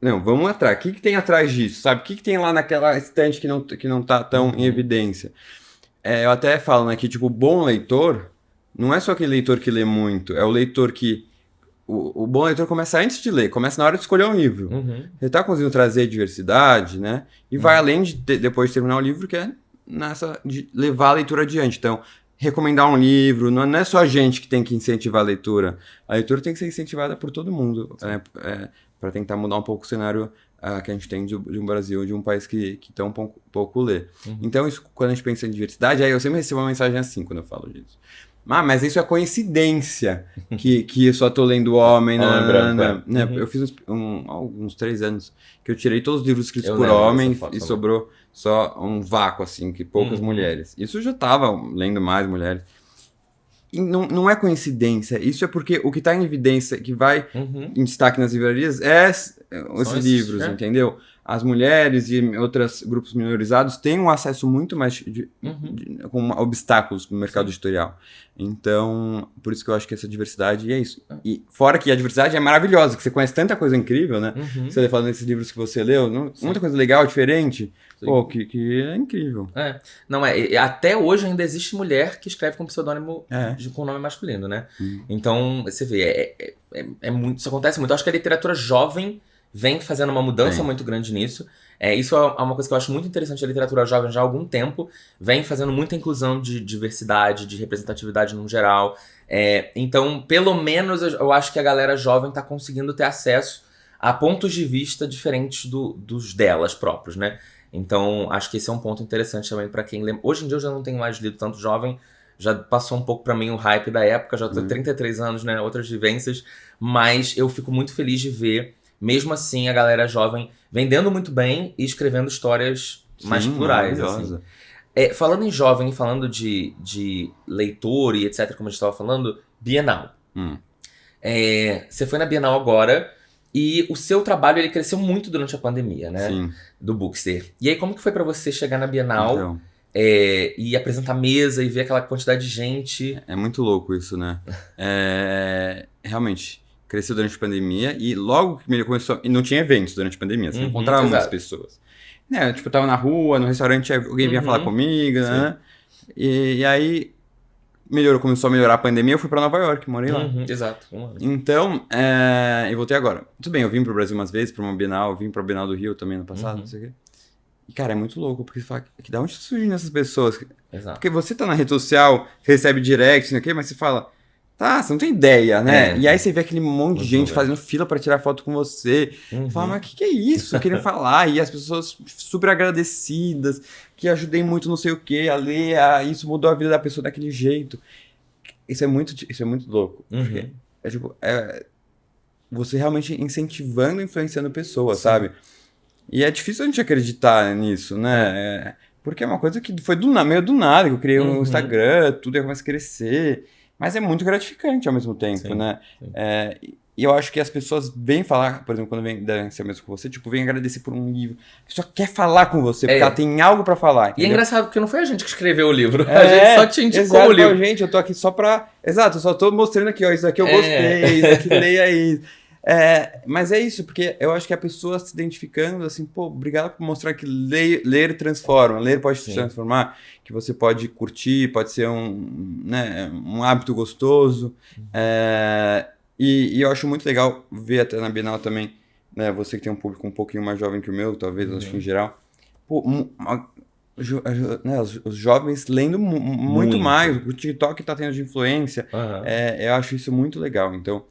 Não, vamos atrás. O que tem atrás disso, sabe? O que tem lá naquela estante que não tá tão em evidência? Eu até falo, né, que, tipo, bom leitor... Não é só aquele leitor que lê muito, é o leitor que... O bom leitor começa antes de ler, começa na hora de escolher um livro. Ele tá conseguindo trazer diversidade, né? E vai além de, depois de terminar o livro, que é de levar a leitura adiante. Então, recomendar um livro, não é só a gente que tem que incentivar a leitura. A leitura tem que ser incentivada por todo mundo, para tentar mudar um pouco o cenário que a gente tem de um Brasil, de um país que tão pouco lê. Então, isso, quando a gente pensa em diversidade, aí eu sempre recebo uma mensagem assim quando eu falo disso. Mas isso é coincidência que eu só tô lendo Homem, né? Eu fiz uns 3 anos que eu tirei todos os livros escritos por homem e sobrou só um vácuo, assim, que poucas mulheres. Isso eu já tava lendo mais mulheres. E não é coincidência, isso é porque o que tá em evidência, que vai em destaque nas livrarias, esses livros, entendeu? As mulheres e outros grupos minorizados têm um acesso muito mais com obstáculos no mercado editorial. Então, por isso que eu acho que essa diversidade é isso. E fora que a diversidade é maravilhosa, que você conhece tanta coisa incrível, né? Você falando desses livros que você leu, muita coisa legal, diferente. Sim. Pô, que é incrível. Não, até hoje ainda existe mulher que escreve com pseudônimo com nome masculino, né? Então, você vê, muito, isso acontece muito. Eu acho que a literatura jovem vem fazendo uma mudança muito grande nisso. Isso é uma coisa que eu acho muito interessante da literatura jovem já há algum tempo. Vem fazendo muita inclusão de diversidade, de representatividade no geral. Então, pelo menos, eu acho que a galera jovem está conseguindo ter acesso a pontos de vista diferentes dos delas próprios, né? Então, acho que esse é um ponto interessante também para quem lê. Hoje em dia eu já não tenho mais lido tanto jovem, já passou um pouco para mim o hype da época, já tô 33 anos, né? Outras vivências, mas eu fico muito feliz de ver, mesmo assim, a galera jovem vendendo muito bem e escrevendo histórias mais plurais. Assim. Falando em jovem e falando de leitor e etc., como a gente estava falando, Bienal. Você foi na Bienal agora e o seu trabalho ele cresceu muito durante a pandemia, né? Sim. Do Bookster. E aí, como que foi para você chegar na Bienal e apresentar mesa e ver aquela quantidade de gente? É muito louco isso, né? Realmente, cresceu durante a pandemia e logo que ele começou... E não tinha eventos durante a pandemia, você não encontrava muitas pessoas. Né, tipo, eu tava na rua, no restaurante, alguém vinha falar comigo, né? E aí começou a melhorar a pandemia, eu fui pra Nova York, morei lá. Exato. Então, eu voltei agora. Tudo bem, eu vim pro Brasil umas vezes, pra uma Bienal, vim pra Bienal do Rio também no passado, não sei o quê. E, cara, é muito louco, porque você fala, que da onde surgem essas pessoas? Exato. Porque você tá na rede social, você recebe direct, não sei o quê, mas você fala, tá, você não tem ideia, né? E aí você vê aquele monte de gente fazendo fila pra tirar foto com você. Você fala, mas o que é isso? Querendo falar. E as pessoas super agradecidas, que ajudei muito não sei o quê, a ler, isso mudou a vida da pessoa daquele jeito. Isso é muito louco. Porque você realmente incentivando, influenciando pessoas, sabe? E é difícil a gente acreditar nisso, né? Porque é uma coisa que foi meio do nada, que eu criei um Instagram, tudo ia começar a crescer. Mas é muito gratificante ao mesmo tempo, né? E eu acho que as pessoas vêm falar, por exemplo, quando devem ser mesmo com você, tipo, vêm agradecer por um livro. A pessoa quer falar com você, porque ela tem algo pra falar. Entendeu? E é engraçado, porque não foi a gente que escreveu o livro. A gente só te indicou o livro. Gente, eu tô aqui só pra... Exato, eu só tô mostrando aqui, ó, isso daqui eu gostei, isso daqui leia isso. Mas é isso, porque eu acho que a pessoa se identificando, assim, pô, obrigado por mostrar que ler transforma, ler pode te transformar, que você pode curtir, pode ser um hábito gostoso. E eu acho muito legal ver até na Bienal também, né, você que tem um público um pouquinho mais jovem que o meu, talvez, acho que em geral, pô, os jovens lendo muito mais, o TikTok tá tendo de influência, eu acho isso muito legal, então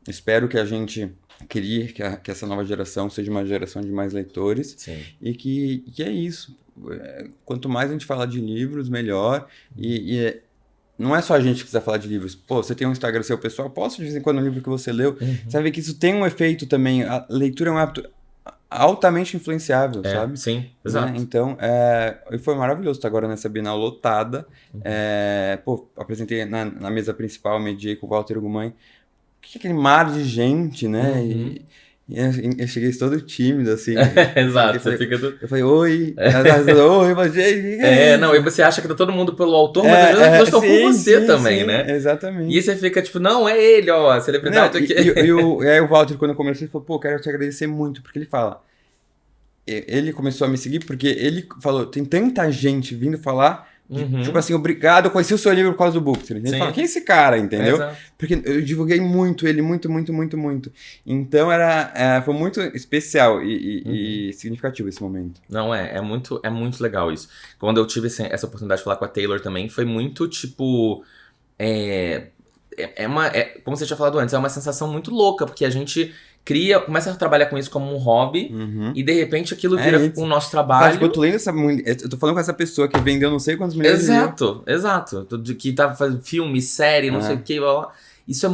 espero que a gente crie, que essa nova geração seja uma geração de mais leitores. E que é isso. Quanto mais a gente falar de livros, melhor. E não é só a gente que precisa falar de livros. Pô, você tem um Instagram seu pessoal, posta de vez em quando um livro que você leu. Você vai ver que isso tem um efeito também. A leitura é um hábito altamente influenciável, sabe? Sim, exato. Então, foi maravilhoso estar agora nessa Bienal lotada. Apresentei na mesa principal, mediei com o Walter Guimarães. Que aquele mar de gente, né? E eu cheguei todo tímido, assim. Exato, você fica... Eu falei, oi. Oi, mas gente... e você acha que tá todo mundo pelo autor, mas às vezes as pessoas estão com você também, né? Exatamente. E você fica tipo, não, é ele, ó, a celebridade aqui. E aí o Walter, quando eu comecei, ele falou, pô, quero te agradecer muito, porque ele fala... Ele começou a me seguir porque ele falou, tem tanta gente vindo falar... Tipo assim, obrigado, eu conheci o seu livro por causa do Bookster. Ele fala, quem é esse cara, entendeu? Porque eu divulguei muito ele, muito. Então foi muito especial e significativo esse momento. Não, é muito legal isso. Quando eu tive essa oportunidade de falar com a Taylor também, foi muito tipo... como você tinha falado antes, é uma sensação muito louca, porque a gente começa a trabalhar com isso como um hobby, e de repente aquilo vira o nosso trabalho. Eu tô lendo eu tô falando com essa pessoa que vendeu não sei quantos milhões Exato. Que tá fazendo filme, série, não sei o que, blá, blá. Isso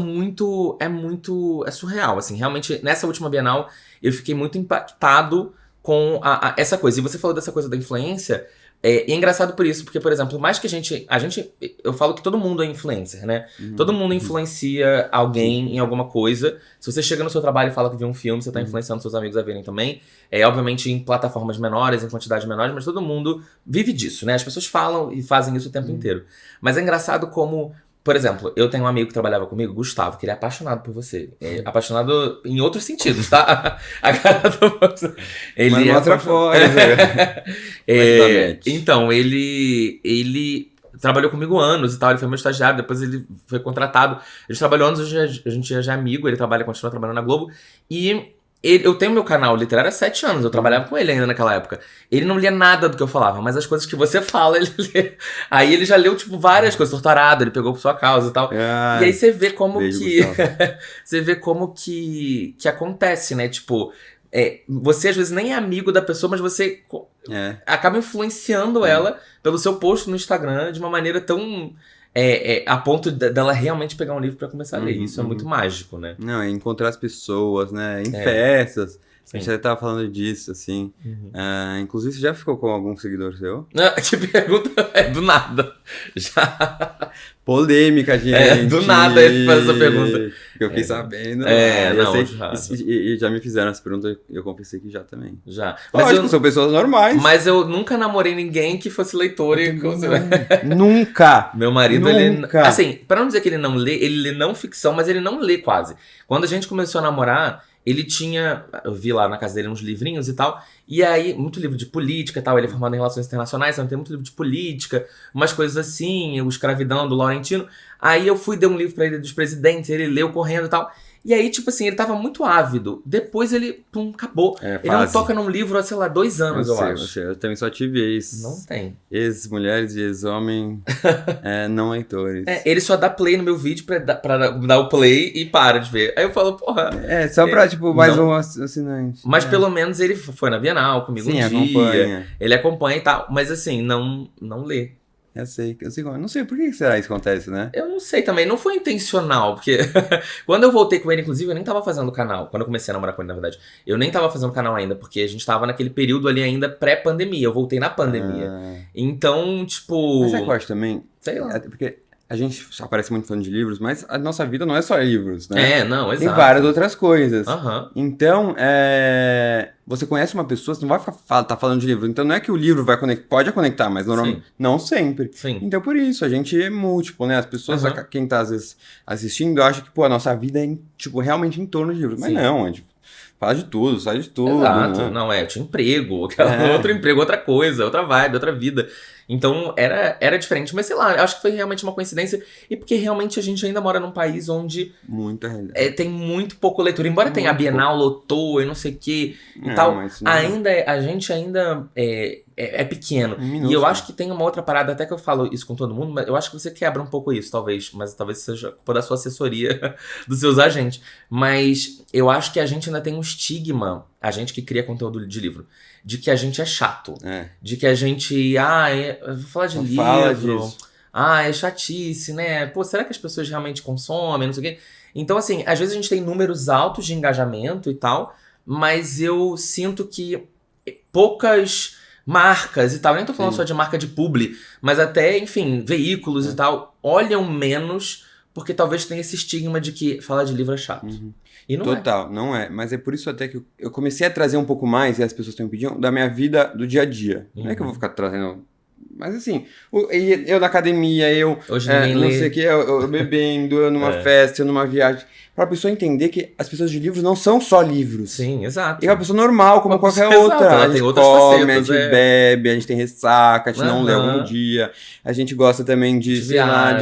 é surreal, assim. Realmente, nessa última Bienal, eu fiquei muito impactado com essa coisa. E você falou dessa coisa da influência... E é engraçado por isso, porque, por exemplo, mais que eu falo que todo mundo é influencer, né? Todo mundo influencia alguém em alguma coisa. Se você chega no seu trabalho e fala que viu um filme, você tá influenciando seus amigos a verem também. Obviamente em plataformas menores, em quantidades menores, mas todo mundo vive disso, né? As pessoas falam e fazem isso o tempo inteiro. Mas é engraçado como... Por exemplo, eu tenho um amigo que trabalhava comigo, Gustavo, que ele é apaixonado por você. Apaixonado em outros sentidos, tá? A cara do... Ele é outra coisa. Então, ele trabalhou comigo anos e tal, ele foi meu estagiário, depois ele foi contratado. A gente trabalhou anos, a gente já é amigo, ele continua trabalhando na Globo. E eu tenho meu canal literário há 7 anos, eu trabalhava com ele ainda naquela época. Ele não lia nada do que eu falava, mas as coisas que você fala, ele lê. Aí ele já leu, tipo, várias coisas, Torturado, ele pegou por sua causa e tal. E aí você vê como você vê como que acontece, né? Tipo, você às vezes nem é amigo da pessoa, mas você acaba influenciando ela pelo seu post no Instagram de uma maneira tão... a ponto dela realmente pegar um livro pra começar a ler. Isso é muito mágico, né? Não, encontrar as pessoas, né? Em festas. A gente até tava falando disso, assim. Inclusive, você já ficou com algum seguidor seu? Que pergunta é do nada. Já. Polêmica, gente. Do nada ele faz essa pergunta. Eu fiquei sabendo. Não, e já me fizeram essa pergunta, eu confessei que já também. Já. Mas lógico, são pessoas normais. Mas eu nunca namorei ninguém que fosse leitor. Nunca! Meu marido, ele... Assim, pra não dizer que ele não lê, ele lê não ficção, mas ele não lê quase. Quando a gente começou a namorar, ele tinha... Eu vi lá na casa dele uns livrinhos e tal. E aí, muito livro de política e tal. Ele é formado em relações internacionais, então tem muito livro de política. Umas coisas assim, o Escravidão, do Laurentino. Aí eu fui, dei um livro pra ele dos presidentes, ele leu correndo e tal. E aí, tipo assim, ele tava muito ávido. Depois ele, acabou. Ele não toca num livro há, sei lá, 2 anos, eu acho. Eu também só tive Não tem. Ex-mulheres e ex-homens não leitores. Ele só dá play no meu vídeo pra dar o play e para de ver. Aí eu falo, porra... Só pra, tipo, mais um assinante. Mas pelo menos ele foi na Bienal comigo um dia. Acompanha. Ele acompanha e tal. Mas assim, não lê. Eu sei, não sei por que será isso acontece, né? Eu não sei também, não foi intencional, porque quando eu voltei com ele, inclusive, eu nem tava fazendo canal. Quando eu comecei a namorar com ele, na verdade, eu nem tava fazendo canal ainda, porque a gente tava naquele período ali ainda pré-pandemia. Eu voltei na pandemia. Então, tipo... Mas é que eu acho também... Sei lá. Porque a gente só aparece muito falando de livros, mas a nossa vida não é só livros, né? Não, exato. Tem várias outras coisas. Então, você conhece uma pessoa, você não vai tá falando de livro. Então não é que o livro vai conectar, pode conectar, mas normalmente não sempre. Sim. Então por isso, a gente é múltiplo, né? As pessoas, quem tá às vezes assistindo, acha que, a nossa vida é realmente em torno de livros. Mas não, a gente fala de tudo, sai de tudo. Exato. Né? Não, eu tinha emprego, outro emprego, outra coisa, outra vibe, outra vida. Então era diferente, mas sei lá, acho que foi realmente uma coincidência. E porque realmente a gente ainda mora num país onde tem muito pouco leitura. Embora tenha a Bienal, lotou e não sei o que e tal, a gente ainda é pequeno. E eu acho que tem uma outra parada, até que eu falo isso com todo mundo, mas eu acho que você quebra um pouco isso, talvez. Mas talvez seja culpa da sua assessoria, dos seus agentes. Mas eu acho que a gente ainda tem um estigma, a gente que cria conteúdo de livro, de que a gente é chato. De que a gente... vou falar de livro. Fala disso. É chatice, né? Pô, será que as pessoas realmente consomem? Não sei o quê. Então, assim, às vezes a gente tem números altos de engajamento e tal, mas eu sinto que poucas marcas e tal, nem tô falando só de marca de publi, mas até, enfim, veículos e tal, olham menos porque talvez tenha esse estigma de que falar de livro é chato. E não não é. Mas é por isso até que eu comecei a trazer um pouco mais, e as pessoas estão me pedindo, da minha vida do dia a dia. Não é que eu vou ficar trazendo... Mas assim, eu na academia, hoje não sei o que, eu bebendo, eu numa festa, eu numa viagem. Pra pessoa entender que as pessoas de livros não são só livros. Sim, exato. E é uma pessoa normal, como qualquer outra. A gente come, a gente bebe, a gente tem ressaca, a gente não lê algum dia. A gente gosta também de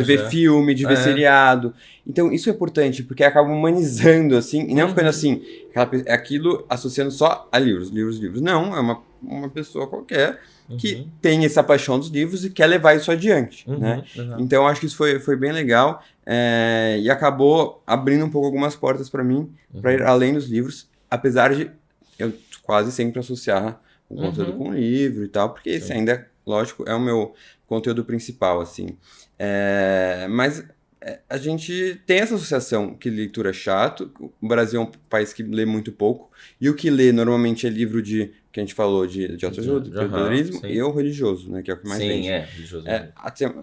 ver filme, de ver seriado. Então isso é importante, porque acaba humanizando, assim, e não ficando assim, aquilo associando só a livros. Não, é uma pessoa qualquer que tem essa paixão dos livros e quer levar isso adiante, né? Então eu acho que isso foi bem legal e acabou abrindo um pouco algumas portas para mim, para ir além dos livros, apesar de eu quase sempre associar o conteúdo com o livro e tal, porque esse ainda, lógico, é o meu conteúdo principal, assim. Mas a gente tem essa associação que leitura é chato, o Brasil é um país que lê muito pouco, e o que lê normalmente é livro que a gente falou de autoajuda, de empreendedorismo, e o religioso, né, que é o que mais vende. Religioso.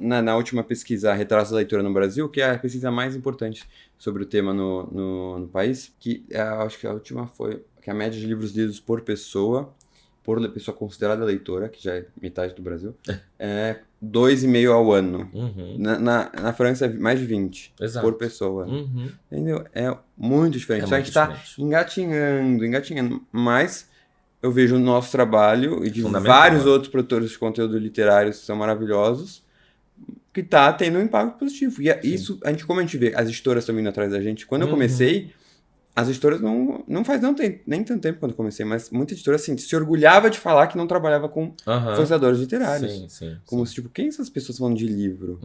Na última pesquisa, Retratos da Leitura no Brasil, que é a pesquisa mais importante sobre o tema no país, que acho que a última foi que a média de livros lidos por pessoa considerada leitora, que já é metade do Brasil, é 2,5 ao ano. Na França, mais de 20 por pessoa. Entendeu? É muito diferente. A gente está engatinhando. Mas eu vejo o nosso trabalho e de vários outros produtores de conteúdo literário que são maravilhosos, que está tendo um impacto positivo. E isso, como a gente vê, as editoras estão vindo atrás da gente. Quando eu comecei, as editoras não faz nem tanto tempo quando eu comecei, mas muita editora assim, se orgulhava de falar que não trabalhava com influenciadores literários. Como se, tipo, quem são essas pessoas falando de livro?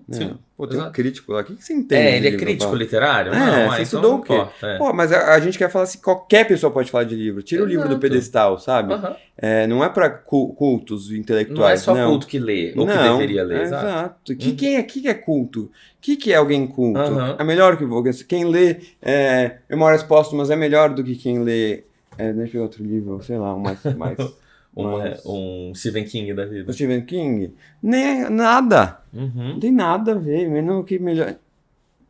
Né? Pô, tem um crítico lá, o que você entende? Ele é crítico literário? Você estudou o quê? Pô, mas a gente quer falar assim, qualquer pessoa pode falar de livro. Tira o livro do pedestal, sabe? Não é pra cultos intelectuais. Não é só culto que lê, ou que deveria ler. Exato. Que é culto? O que é alguém culto? É melhor que quem lê Memórias Póstumas é melhor do que quem lê Deixa eu pegar outro livro, sei lá, um mais... um Stephen King da vida. O Stephen King? Nem nada. Uhum. Não tem nada a ver, menos que melhor...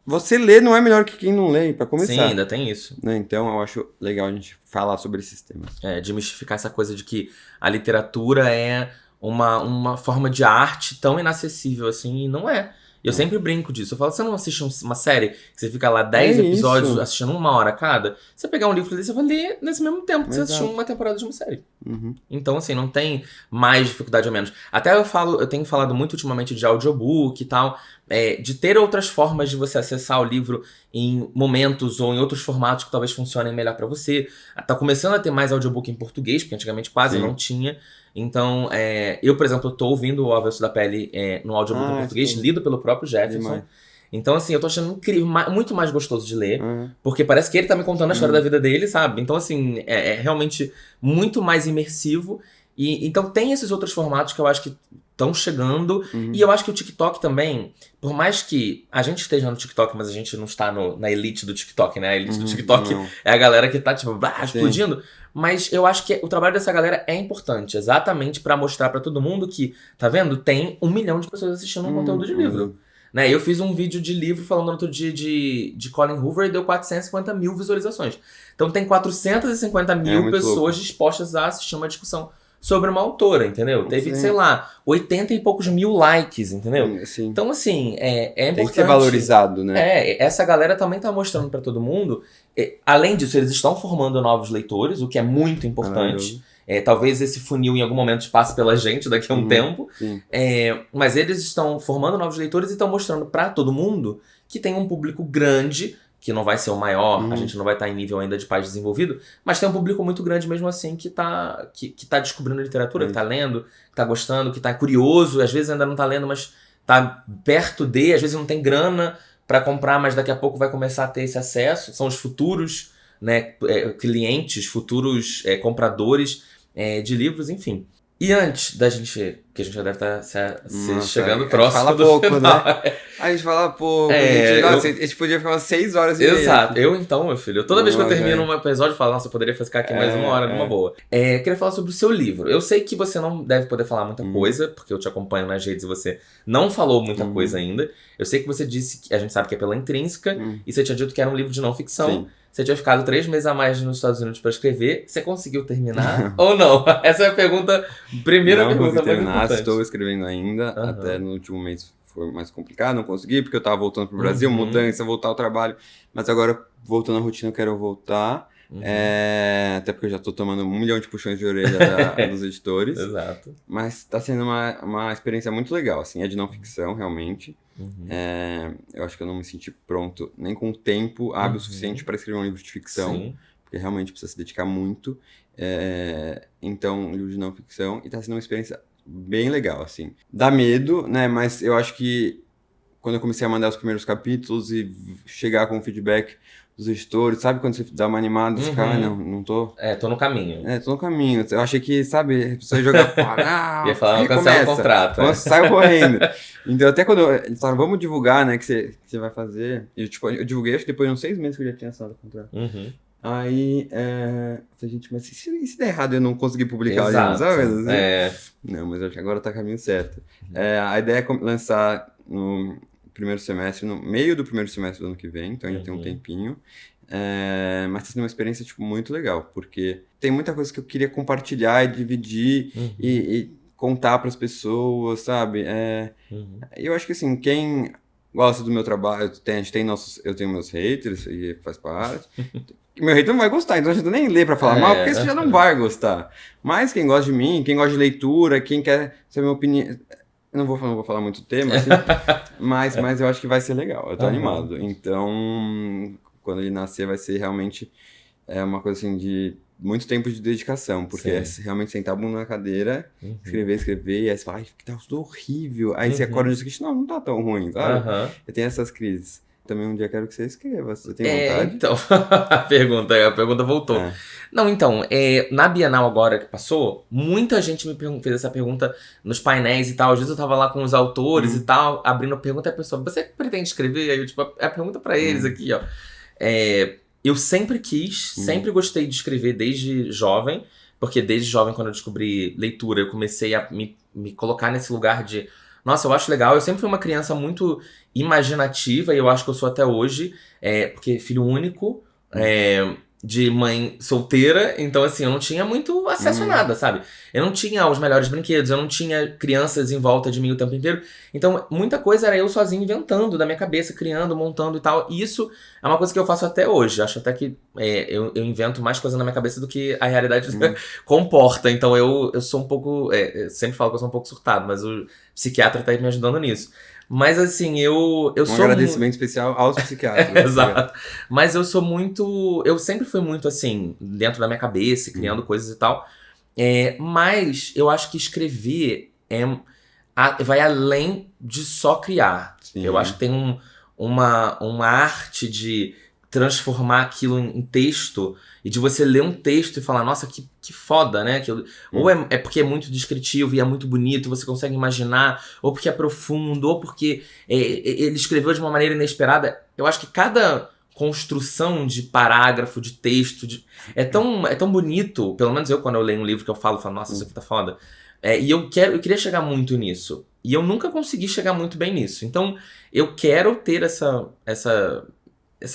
Você lê não é melhor que quem não lê, pra começar. Sim, ainda tem isso. Né? Então eu acho legal a gente falar sobre esses temas. Desmistificar essa coisa de que a literatura é uma forma de arte tão inacessível assim, e não é. Eu sempre brinco disso. Eu falo, você não assiste uma série que você fica lá 10 episódios assistindo 1 hora cada? Você pegar um livro desse, você vai ler nesse mesmo tempo que você assistiu uma temporada de uma série. Uhum. Então, assim, não tem mais dificuldade ou menos. Até eu tenho falado muito ultimamente de audiobook e tal, de ter outras formas de você acessar o livro em momentos ou em outros formatos que talvez funcionem melhor pra você. Tá começando a ter mais audiobook em português, porque antigamente quase não tinha. Então, eu, por exemplo, tô ouvindo o Avesso da Pele no audiobook em português, lido pelo próprio Jefferson. Então, assim, eu tô achando incrível, muito mais gostoso de ler, porque parece que ele tá me contando a história da vida dele, sabe? Então, assim, é realmente muito mais imersivo. E então tem esses outros formatos que eu acho que estão chegando. E eu acho que o TikTok também, por mais que a gente esteja no TikTok, mas a gente não está na elite do TikTok, né? A elite do TikTok é a galera que tá, tipo, explodindo. Mas eu acho que o trabalho dessa galera é importante, exatamente pra mostrar pra todo mundo que, tá vendo? Tem 1 milhão de pessoas assistindo um conteúdo de livro. Né? Eu fiz um vídeo de livro falando no outro dia de Colin Hoover e deu 450 mil visualizações. Então tem 450 mil pessoas dispostas a assistir uma discussão sobre uma autora, entendeu? Teve, sei lá, 80 e poucos mil likes, entendeu? Sim. Então, assim, é importante. Tem que ser valorizado, né? Essa galera também tá mostrando pra todo mundo. Além disso, eles estão formando novos leitores, o que é muito importante. Talvez esse funil em algum momento passe pela gente daqui a um tempo. Mas eles estão formando novos leitores e estão mostrando pra todo mundo que tem um público grande, que não vai ser o maior, a gente não vai estar em nível ainda de país desenvolvido, mas tem um público muito grande mesmo assim que tá descobrindo literatura, que tá lendo, que tá gostando, que tá curioso, às vezes ainda não tá lendo, mas tá perto de, às vezes não tem grana pra comprar, mas daqui a pouco vai começar a ter esse acesso. São os futuros, né, clientes, futuros compradores de livros, gente. E antes da gente, que a gente já deve estar chegando próximo. Fala pouco, final, né? A gente fala pouco. A gente podia ficar umas 6 horas e meia. Exato. Então, meu filho, toda vez que eu termino um episódio, eu falo, nossa, eu poderia ficar aqui mais 1 hora numa boa. Queria falar sobre o seu livro. Eu sei que você não deve poder falar muita coisa, porque eu te acompanho nas redes e você não falou muita coisa ainda. Eu sei que você disse, que a gente sabe que é pela Intrínseca, e você tinha dito que era um livro de não ficção. Sim. Você tinha ficado 3 meses a mais nos Estados Unidos para escrever. Você conseguiu terminar ou não? Essa é a primeira pergunta muito importante. Estou escrevendo ainda. Até no último mês foi mais complicado, não consegui, porque eu tava voltando pro Brasil, mudança, voltar ao trabalho. Mas agora, voltando à rotina, eu quero voltar. Até porque eu já tô tomando 1 milhão de puxões de orelha dos editores. Exato. Mas tá sendo uma experiência muito legal, assim, é de não ficção, realmente. Eu acho que eu não me senti pronto nem com tempo hábil o suficiente para escrever um livro de ficção, porque realmente precisa se dedicar muito. Então, um livro de não ficção, e tá sendo uma experiência bem legal, assim. Dá medo, né, mas eu acho que quando eu comecei a mandar os primeiros capítulos e chegar com o feedback dos editores, sabe quando você dá uma animada, você fica, não tô... tô no caminho. Tô no caminho. Eu achei que, sabe, a pessoa ia jogar fora. Ia falar, cancela o contrato. Saiu correndo. Então, até quando eles falaram, vamos divulgar, né, que você vai fazer. Eu divulguei, acho que depois de uns 6 meses que eu já tinha assinado o contrato. Aí, eu falei, gente, mas e se der errado eu não conseguir publicar o livro, sabe? Assim? Não, mas eu acho que agora tá o caminho certo. A ideia é lançar no primeiro semestre, no meio do primeiro semestre do ano que vem, então ainda tem um tempinho. Mas tá sendo uma experiência, tipo, muito legal, porque tem muita coisa que eu queria compartilhar e dividir e contar pras pessoas, sabe? Eu acho que, assim, quem gosta do meu trabalho, eu tenho meus haters, e faz parte. Meu hater não vai gostar, então a gente nem lê pra falar mal, porque você já não vai gostar. Mas quem gosta de mim, quem gosta de leitura, quem quer saber minha opinião... Eu não vou falar muito do tema, assim, mas eu acho que vai ser legal, eu tô animado. Então, quando ele nascer, vai ser realmente uma coisa assim de muito tempo de dedicação, porque é realmente sentar a bunda na cadeira, escrever, e aí você fala, ai, que tá tudo horrível. Aí você acorda e diz, não tá tão ruim, sabe? Eu tenho essas crises. Também um dia quero que você escreva, você tem vontade? Então, a pergunta voltou. Não, então, na Bienal agora que passou, muita gente me fez essa pergunta nos painéis e tal. Às vezes eu tava lá com os autores e tal, abrindo a pergunta, e a pessoa, você pretende escrever? Aí eu, tipo, a pergunta pra eles aqui, ó. eu sempre quis, sempre gostei de escrever desde jovem, porque desde jovem, quando eu descobri leitura, eu comecei a me colocar nesse lugar de, nossa, eu acho legal. Eu sempre fui uma criança muito imaginativa, e eu acho que eu sou até hoje, porque filho único, de mãe solteira, então assim, eu não tinha muito acesso a nada, sabe? Eu não tinha os melhores brinquedos, eu não tinha crianças em volta de mim o tempo inteiro, então muita coisa era eu sozinho inventando da minha cabeça, criando, montando e tal, e isso é uma coisa que eu faço até hoje. Acho até que eu invento mais coisa na minha cabeça do que a realidade comporta, então eu sou um pouco, sempre falo que eu sou um pouco surtado, mas o psiquiatra tá aí me ajudando nisso. Mas assim, eu sou... Um agradecimento especial aos psiquiatras. Exato. Mas eu sou muito... Eu sempre fui muito assim, dentro da minha cabeça, criando coisas e tal. Mas eu acho que escrever vai além de só criar. Sim. Eu acho que tem uma arte de transformar aquilo em texto, e de você ler um texto e falar, nossa, que foda, né? Aquilo. Ou é porque é muito descritivo e é muito bonito, você consegue imaginar, ou porque é profundo, ou porque ele escreveu de uma maneira inesperada. Eu acho que cada construção de parágrafo, de texto, é tão bonito, pelo menos eu, quando eu leio um livro que eu falo, nossa, isso aqui tá foda. E eu queria chegar muito nisso. E eu nunca consegui chegar muito bem nisso. Então, eu quero ter essa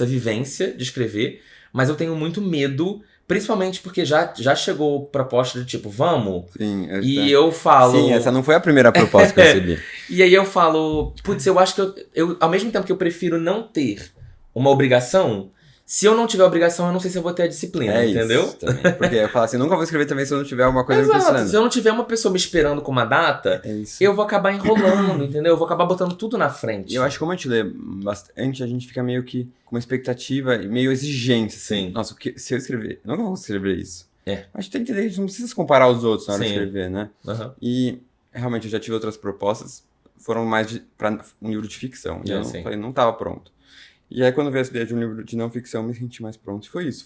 vivência de escrever, mas eu tenho muito medo, principalmente porque já chegou proposta de tipo, vamos? Sim, e eu falo... Sim, essa não foi a primeira proposta que eu recebi. E aí eu falo, putz, eu acho que eu, ao mesmo tempo que eu prefiro não ter uma obrigação, se eu não tiver obrigação, eu não sei se eu vou ter a disciplina, entendeu? Isso também. Porque eu falo assim, nunca vou escrever também se eu não tiver alguma coisa me precisando. Se eu não tiver uma pessoa me esperando com uma data, eu vou acabar enrolando, entendeu? Eu vou acabar botando tudo na frente. E eu acho que como a gente lê bastante, a gente fica meio que com uma expectativa e meio exigência. Assim. Sim. Nossa, se eu escrever, eu nunca vou escrever isso. A gente tem que entender que a gente não precisa se comparar aos outros na hora de escrever, né? E realmente eu já tive outras propostas, foram mais pra um livro de ficção. E eu falei, não tava pronto. E aí, quando veio essa ideia de um livro de não ficção, eu me senti mais pronto. E foi isso.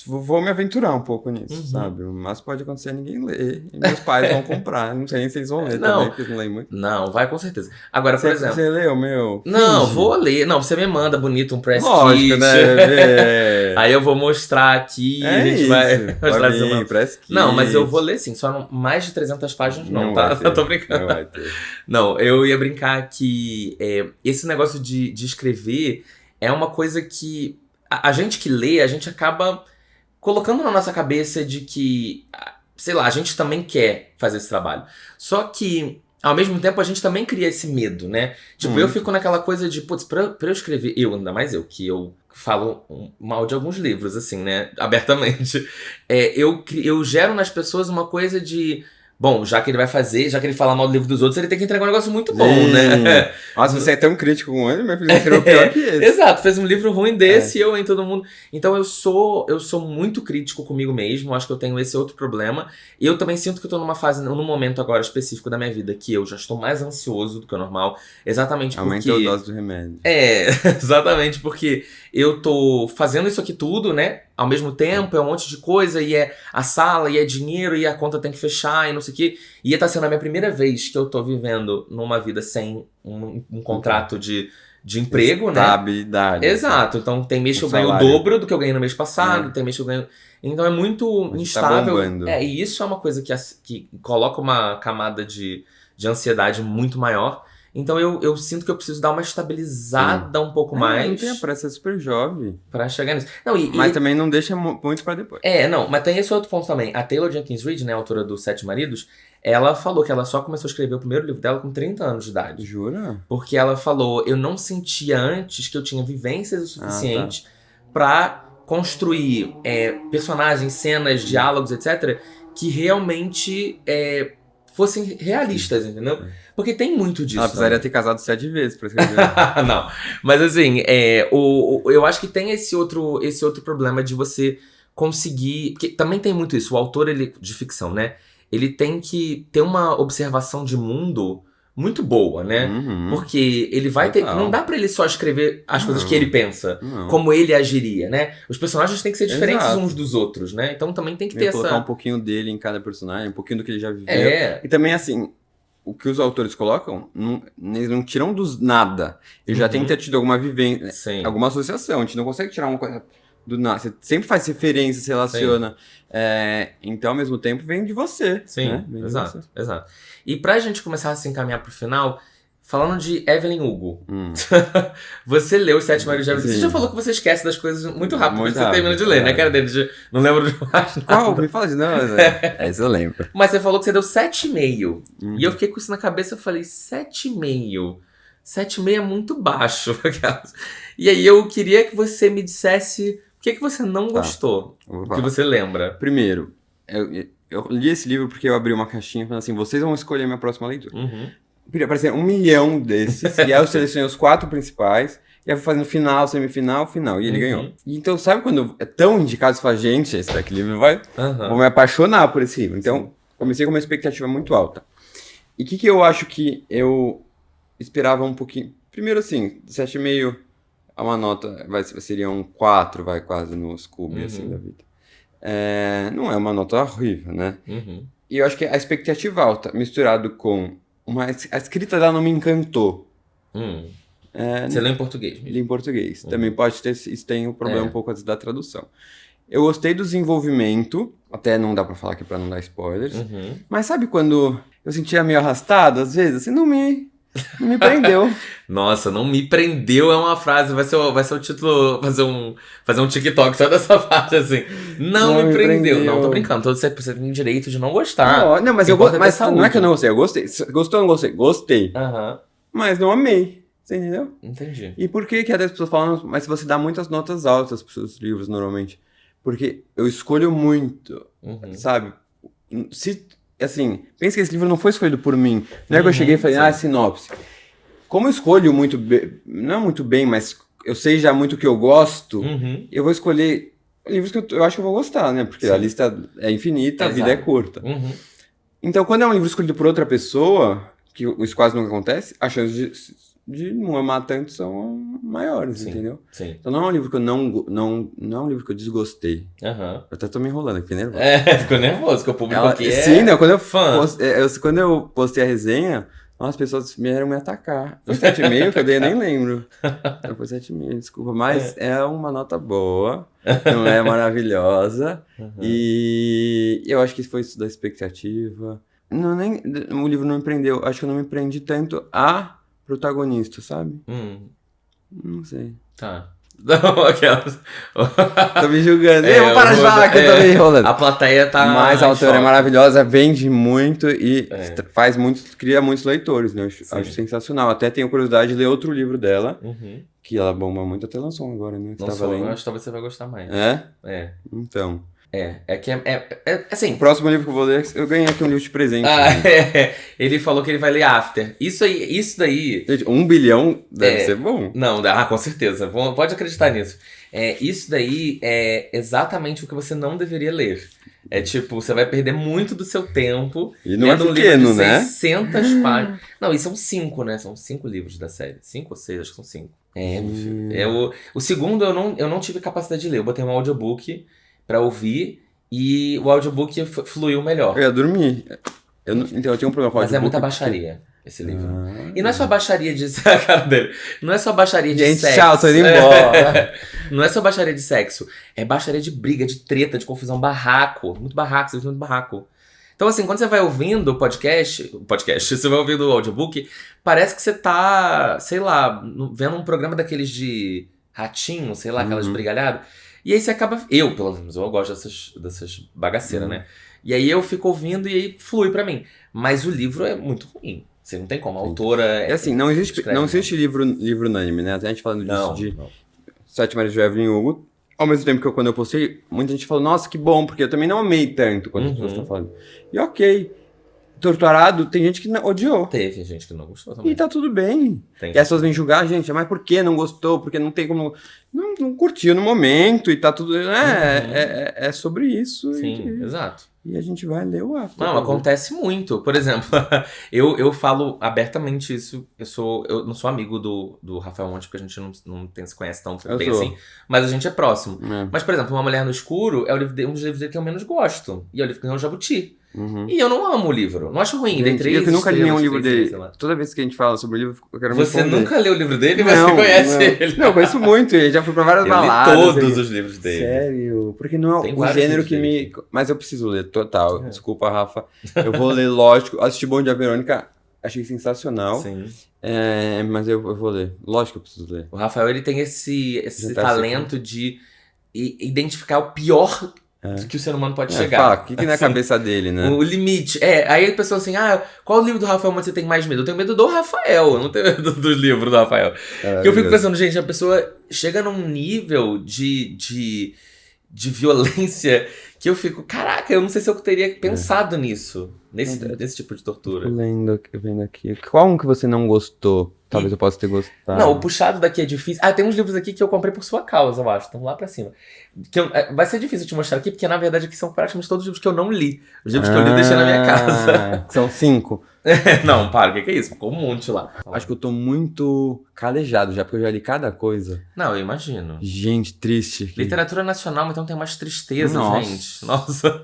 Vou me aventurar um pouco nisso, sabe? Mas pode acontecer ninguém ler. E meus pais vão comprar. Não sei nem se eles vão ler também, porque eles não leem muito. Não, vai com certeza. Agora, por exemplo... Você leu, meu? Não, vou ler. Não, você me manda bonito um press kit. Lógico, né? Aí eu vou mostrar aqui. A gente vai mostrar press kit. Não, mas eu vou ler sim. Só mais de 300 páginas não tá? Eu tô brincando. Não vai ter. Não, eu ia brincar que esse negócio de escrever é uma coisa que a gente que lê, a gente acaba colocando na nossa cabeça de que, sei lá, a gente também quer fazer esse trabalho. Só que, ao mesmo tempo, a gente também cria esse medo, né? Tipo, eu fico naquela coisa de, putz, pra eu escrever, ainda mais eu, que eu falo mal de alguns livros, assim, né? Abertamente. Eu gero nas pessoas uma coisa de... Bom, já que ele fala mal do livro dos outros, ele tem que entregar um negócio muito bom, né? Nossa, você é tão crítico com ele, meu filho escreveu pior que esse. Exato, fez um livro ruim desse e eu em todo mundo. Então eu sou muito crítico comigo mesmo, acho que eu tenho esse outro problema. E eu também sinto que eu tô num momento agora específico da minha vida que eu já estou mais ansioso do que o normal, exatamente porque... Aumentou a dose do remédio. Exatamente, porque eu tô fazendo isso aqui tudo, né? Ao mesmo tempo, é um monte de coisa, e é a sala, e é dinheiro, e a conta tem que fechar, e não sei o quê. E tá sendo a minha primeira vez que eu tô vivendo numa vida sem um contrato de emprego, né? Estabilidade. Exato. Então tem mês que eu ganho o dobro do que eu ganhei no mês passado, tem mês que eu ganho... Então é muito instável. Tá e isso é uma coisa que coloca uma camada de ansiedade muito maior. Então eu sinto que eu preciso dar uma estabilizada um pouco mais. Não tem pressa, é super jovem. Pra chegar nisso. Não, mas também não deixa muito pra depois. Mas tem esse outro ponto também. A Taylor Jenkins Reid, né, autora do Sete Maridos, ela falou que ela só começou a escrever o primeiro livro dela com 30 anos de idade. Jura? Porque ela falou, eu não sentia antes que eu tinha vivências o suficiente pra construir personagens, cenas, diálogos, etc., que realmente fossem realistas, entendeu? Porque tem muito disso. Ela precisaria ter casado 7 vezes pra escrever. Não, mas assim, eu acho que tem esse outro problema de você conseguir... Porque também tem muito isso, o autor de ficção, né? Ele tem que ter uma observação de mundo muito boa, né? Porque ele vai ter... Não dá pra ele só escrever as coisas que ele pensa, como ele agiria, né? Os personagens têm que ser diferentes uns dos outros, né? Então também tem que ter colocar um pouquinho dele em cada personagem, um pouquinho do que ele já viveu. E também, assim... O que os autores colocam, eles não tiram dos nada. Eles já têm que ter tido alguma vivência, alguma associação. A gente não consegue tirar uma coisa do nada. Você sempre faz referência, se relaciona. Então, ao mesmo tempo, vem de você. Sim, né? Exato. E pra gente começar a se encaminhar pro final, falando de Evelyn Hugo. Você leu Os Sete Maridos de Evelyn. Você já falou que você esquece das coisas muito rápido quando você termina de ler, né, cara? Não lembro de mais nada. Qual? Me fala de não. Isso eu lembro. Mas você falou que você deu 7,5. E eu fiquei com isso na cabeça, eu falei, 7,5? 7,5 é muito baixo. E aí eu queria que você me dissesse o que você não gostou, que você lembra. Primeiro, eu li esse livro porque eu abri uma caixinha falando assim, vocês vão escolher a minha próxima leitura. Apareceram 1 milhão desses, e aí eu selecionei os 4 principais, e aí eu fui fazendo final, semifinal, final, e ele ganhou. E então, sabe quando é tão indicado, você fala, gente, esse daqui livro vou me apaixonar por esse livro. Então, comecei com uma expectativa muito alta. E o que eu acho que eu esperava um pouquinho... Primeiro, assim, 7,5 é uma nota, seria um 4, vai quase no Scooby, assim, da vida. Não é uma nota horrível, né? E eu acho que a expectativa alta, misturado com a escrita dela não me encantou. Você lê em português mesmo? Li em português. Também pode ter, isso tem um problema um pouco às vezes da tradução. Eu gostei do desenvolvimento, até não dá pra falar aqui pra não dar spoilers, mas sabe quando eu sentia meio arrastado, às vezes, assim, não me prendeu. Nossa, não me prendeu é uma frase, vai ser o título, fazer um TikTok só dessa frase, assim. Não me prendeu. Não, tô brincando, você tem direito de não gostar. Não, mas eu gosto, mas não é que eu não gostei, eu gostei. Gostou ou não gostei? Gostei. Mas não amei. Você entendeu? Entendi. E por que as pessoas falam, mas você dá muitas notas altas pros seus livros, normalmente? Porque eu escolho muito, sabe? Assim, pensa que esse livro não foi escolhido por mim. Não é que eu cheguei e falei, sinopse. Como eu escolho muito bem, não muito bem, mas eu sei já muito o que eu gosto, eu vou escolher livros que eu acho que eu vou gostar, né? Porque a lista é infinita, a vida é curta. Então, quando é um livro escolhido por outra pessoa, que isso quase nunca acontece, a chance de não amar tanto são maiores, entendeu? Então não é um livro que eu não é um livro que eu desgostei. Eu até tô me enrolando aqui, nervoso. Ficou nervoso, que o público aqui Sim, não, quando quando eu postei a resenha, as pessoas vieram me atacar. Foi 7,5 que eu dei, eu nem lembro. Foi 7,5, desculpa, mas é uma nota boa, não é maravilhosa, e eu acho que foi isso da expectativa. O livro não me prendeu, acho que eu não me prendi tanto a protagonista, sabe? Não sei. Tá. Não, aquelas... Tô me julgando. Eu vou parar de falar que eu tô me enrolando. A plateia tá... Mas a autora é maravilhosa, vende muito e cria muitos leitores, né? Eu acho sensacional. Até tenho curiosidade de ler outro livro dela, que ela bomba muito, até lançou agora, né? Eu acho que talvez você vai gostar mais. Então... assim... O próximo livro que eu vou ler, eu ganhei aqui um livro de presente. Ele falou que ele vai ler After. Isso daí... Gente, 1 bilhão deve ser bom. Não, com certeza. Pode acreditar nisso. Isso daí é exatamente o que você não deveria ler. Tipo, você vai perder muito do seu tempo. E não é pequeno, né? 600 páginas. Não, e são 5, né? São 5 livros da série. 5 ou 6, acho que são 5. O segundo eu não tive capacidade de ler. Eu botei um audiobook pra ouvir, e o audiobook fluiu melhor. Eu ia dormir. Então eu tinha um problema com o audiobook. Mas é muita baixaria, esse livro. E não é só baixaria de... a cara dele. Não é só baixaria de sexo. Tchau, tô indo embora. Não é só baixaria de sexo. É baixaria de briga, de treta, de confusão, barraco. Muito barraco. Então, assim, quando você vai ouvindo o podcast, você vai ouvindo o audiobook, parece que você tá, sei lá, vendo um programa daqueles de ratinho, sei lá, aquelas brigalhadas. E aí você acaba... Eu, pelo menos, eu gosto dessas bagaceiras, né? E aí eu fico ouvindo e aí flui pra mim. Mas o livro é muito ruim. Você não tem como. A autora... assim, não existe livro unânime, né? Até a gente falando disso de Sete Maridos de Evelyn Hugo. Ao mesmo tempo que quando eu postei, muita gente falou, nossa, que bom, porque eu também não amei tanto quando as pessoas estão falando. E ok. Torturado, tem gente que odiou. Teve gente que não gostou também. E tá tudo bem. E as pessoas vêm julgar a gente, mas por que não gostou? Porque não tem como... Não curtiu no momento e tá tudo... É sobre isso. Sim, exato. E a gente vai ler o After. Não, acontece muito. Por exemplo, eu falo abertamente isso. Eu não sou amigo do Rafael Monte, porque a gente não se conhece tão bem assim. Mas a gente é próximo. Mas, por exemplo, Uma Mulher no Escuro é um dos livros dele que eu menos gosto. E é o livro que ganhou o Jabuti. E eu não amo o livro. Não acho ruim. Gente, eu que nunca li nenhum livro dele. Toda vez que a gente fala sobre o livro, eu quero Você nunca leu o livro dele, mas você conhece ele. Não, eu conheço muito. Ele já fui pra várias Eu baladas. li todos os livros dele. Sério? Porque não é Tem o vários gênero livros que dele. me... Mas eu preciso ler, total. Desculpa, Rafa. Eu vou ler, lógico. Assisti Bom Dia, Verônica, achei sensacional. Sim. Mas eu vou ler. Lógico que eu preciso ler. O Rafael, ele tem esse Já tá talento de identificar o pior que o ser humano pode chegar. Fala, o que na cabeça dele, né? O limite. Aí a pessoa assim, qual livro do Rafael você tem mais medo? Eu tenho medo do Rafael, eu não tenho medo dos livros do Rafael. Porque eu fico pensando, gente, a pessoa chega num nível de violência que eu fico, caraca, eu não sei se eu teria pensado nisso. Nesse tipo de tortura. Vendo aqui. Qual um que você não gostou? Talvez eu possa ter gostado. Não, o puxado daqui é difícil. Tem uns livros aqui que eu comprei por sua causa, eu acho. Estão lá pra cima. Vai ser difícil te mostrar aqui, porque na verdade aqui são praticamente todos os livros que eu não li. Os livros que eu li eu deixei na minha casa. São 5. Não, para, o que é isso? Ficou um monte lá. Acho que eu tô muito calejado já, porque eu já li cada coisa. Não, eu imagino. Gente, triste. Literatura nacional, então tem mais tristeza, Nossa. gente. Nossa.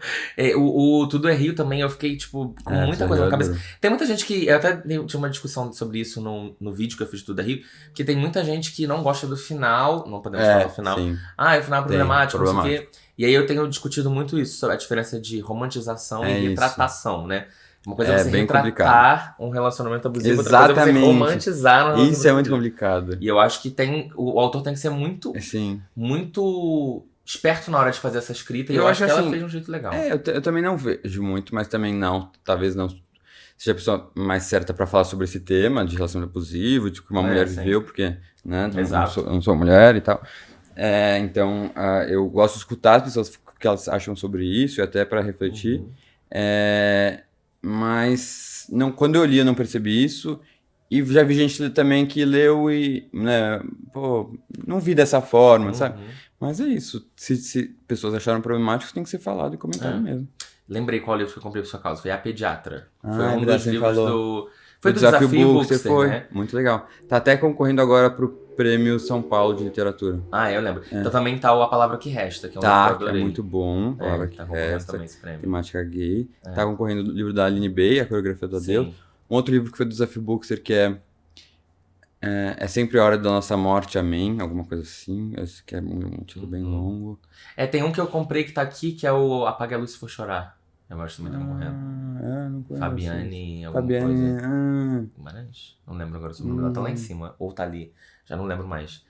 O Tudo é Rio também, eu fiquei, tipo, com muita coisa na cabeça. Tem muita gente que... Eu até tinha uma discussão sobre isso no vídeo que eu fiz de Tudo é Rio, que tem muita gente que não gosta do final, não podemos falar do final. Sim. O final é problemático, não sei o quê. E aí eu tenho discutido muito isso, sobre a diferença de romantização e retratação, né? Uma coisa é você retratar um relacionamento abusivo, outra coisa é você romantizar um relacionamento Isso é muito complicado. E eu acho que o autor tem que ser muito esperto na hora de fazer essa escrita. E eu acho que ela fez de um jeito legal. Eu também não vejo muito, mas também não. Talvez não seja a pessoa mais certa pra falar sobre esse tema de relacionamento abusivo, de que uma mulher viveu, porque né, eu não sou mulher e tal. Então, eu gosto de escutar as pessoas o que elas acham sobre isso, e até pra refletir. Mas quando eu li, eu não percebi isso. E já vi gente também que leu e, né, não vi dessa forma, sabe? Mas é isso. Se pessoas acharam problemático, tem que ser falado e comentado mesmo. Lembrei qual livro que eu comprei por sua causa. Foi A Pediatra. Foi um dos livros Foi do Desafio Bookster, foi. né? Muito legal. Tá até concorrendo agora pro Prêmio São Paulo de Literatura. Eu lembro. Então também tá o A Palavra que Resta, que é um livro que eu adorei. É muito bom. A Palavra que Resta. Também esse prêmio. Temática gay. Tá concorrendo o livro da Aline Bey, A Coreografia do Adeus. Um outro livro que foi do Desafio Bookster, que é Sempre a Hora da Nossa Morte, Amém. Alguma coisa assim. Esse que é um título bem longo. Tem um que eu comprei que tá aqui, que é o Apague a Luz Se For Chorar. Eu gosto também, tá morrendo. Não conheço. Fabiane, alguma coisa. Guimarães? Não lembro agora sobre o nome. Ela tá lá em cima. Ou tá ali. Já não lembro mais.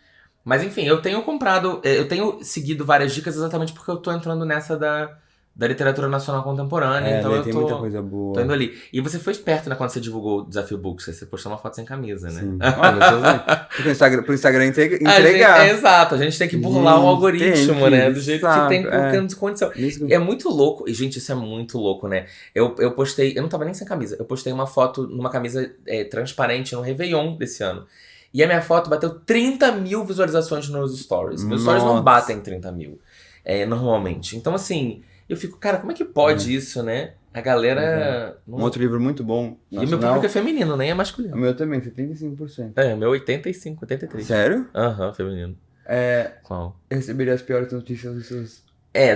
Mas enfim, eu tenho comprado... Eu tenho seguido várias dicas exatamente porque eu tô entrando nessa da literatura nacional contemporânea. Então eu tem muita coisa boa. Tô indo ali. E você foi esperto, né, quando você divulgou o Desafio Books. Você postou uma foto sem camisa, né? Sim. Olha, pro Instagram entregar. Exato. A gente tem que burlar o algoritmo, né? Do jeito que tem de condição. É muito louco. E, gente, isso é muito louco, né? Eu postei... Eu não tava nem sem camisa. Eu postei uma foto numa camisa transparente no Réveillon desse ano. E a minha foto bateu 30 mil visualizações nos stories. Meus stories não batem 30 mil, normalmente. Então, assim, eu fico, cara, como é que pode isso, né? A galera... Um outro livro muito bom. E o meu público é feminino, nem é masculino. O meu também, 75%. O meu 85, 83. Sério? Feminino. Qual? Eu receberia as piores notícias dos seus...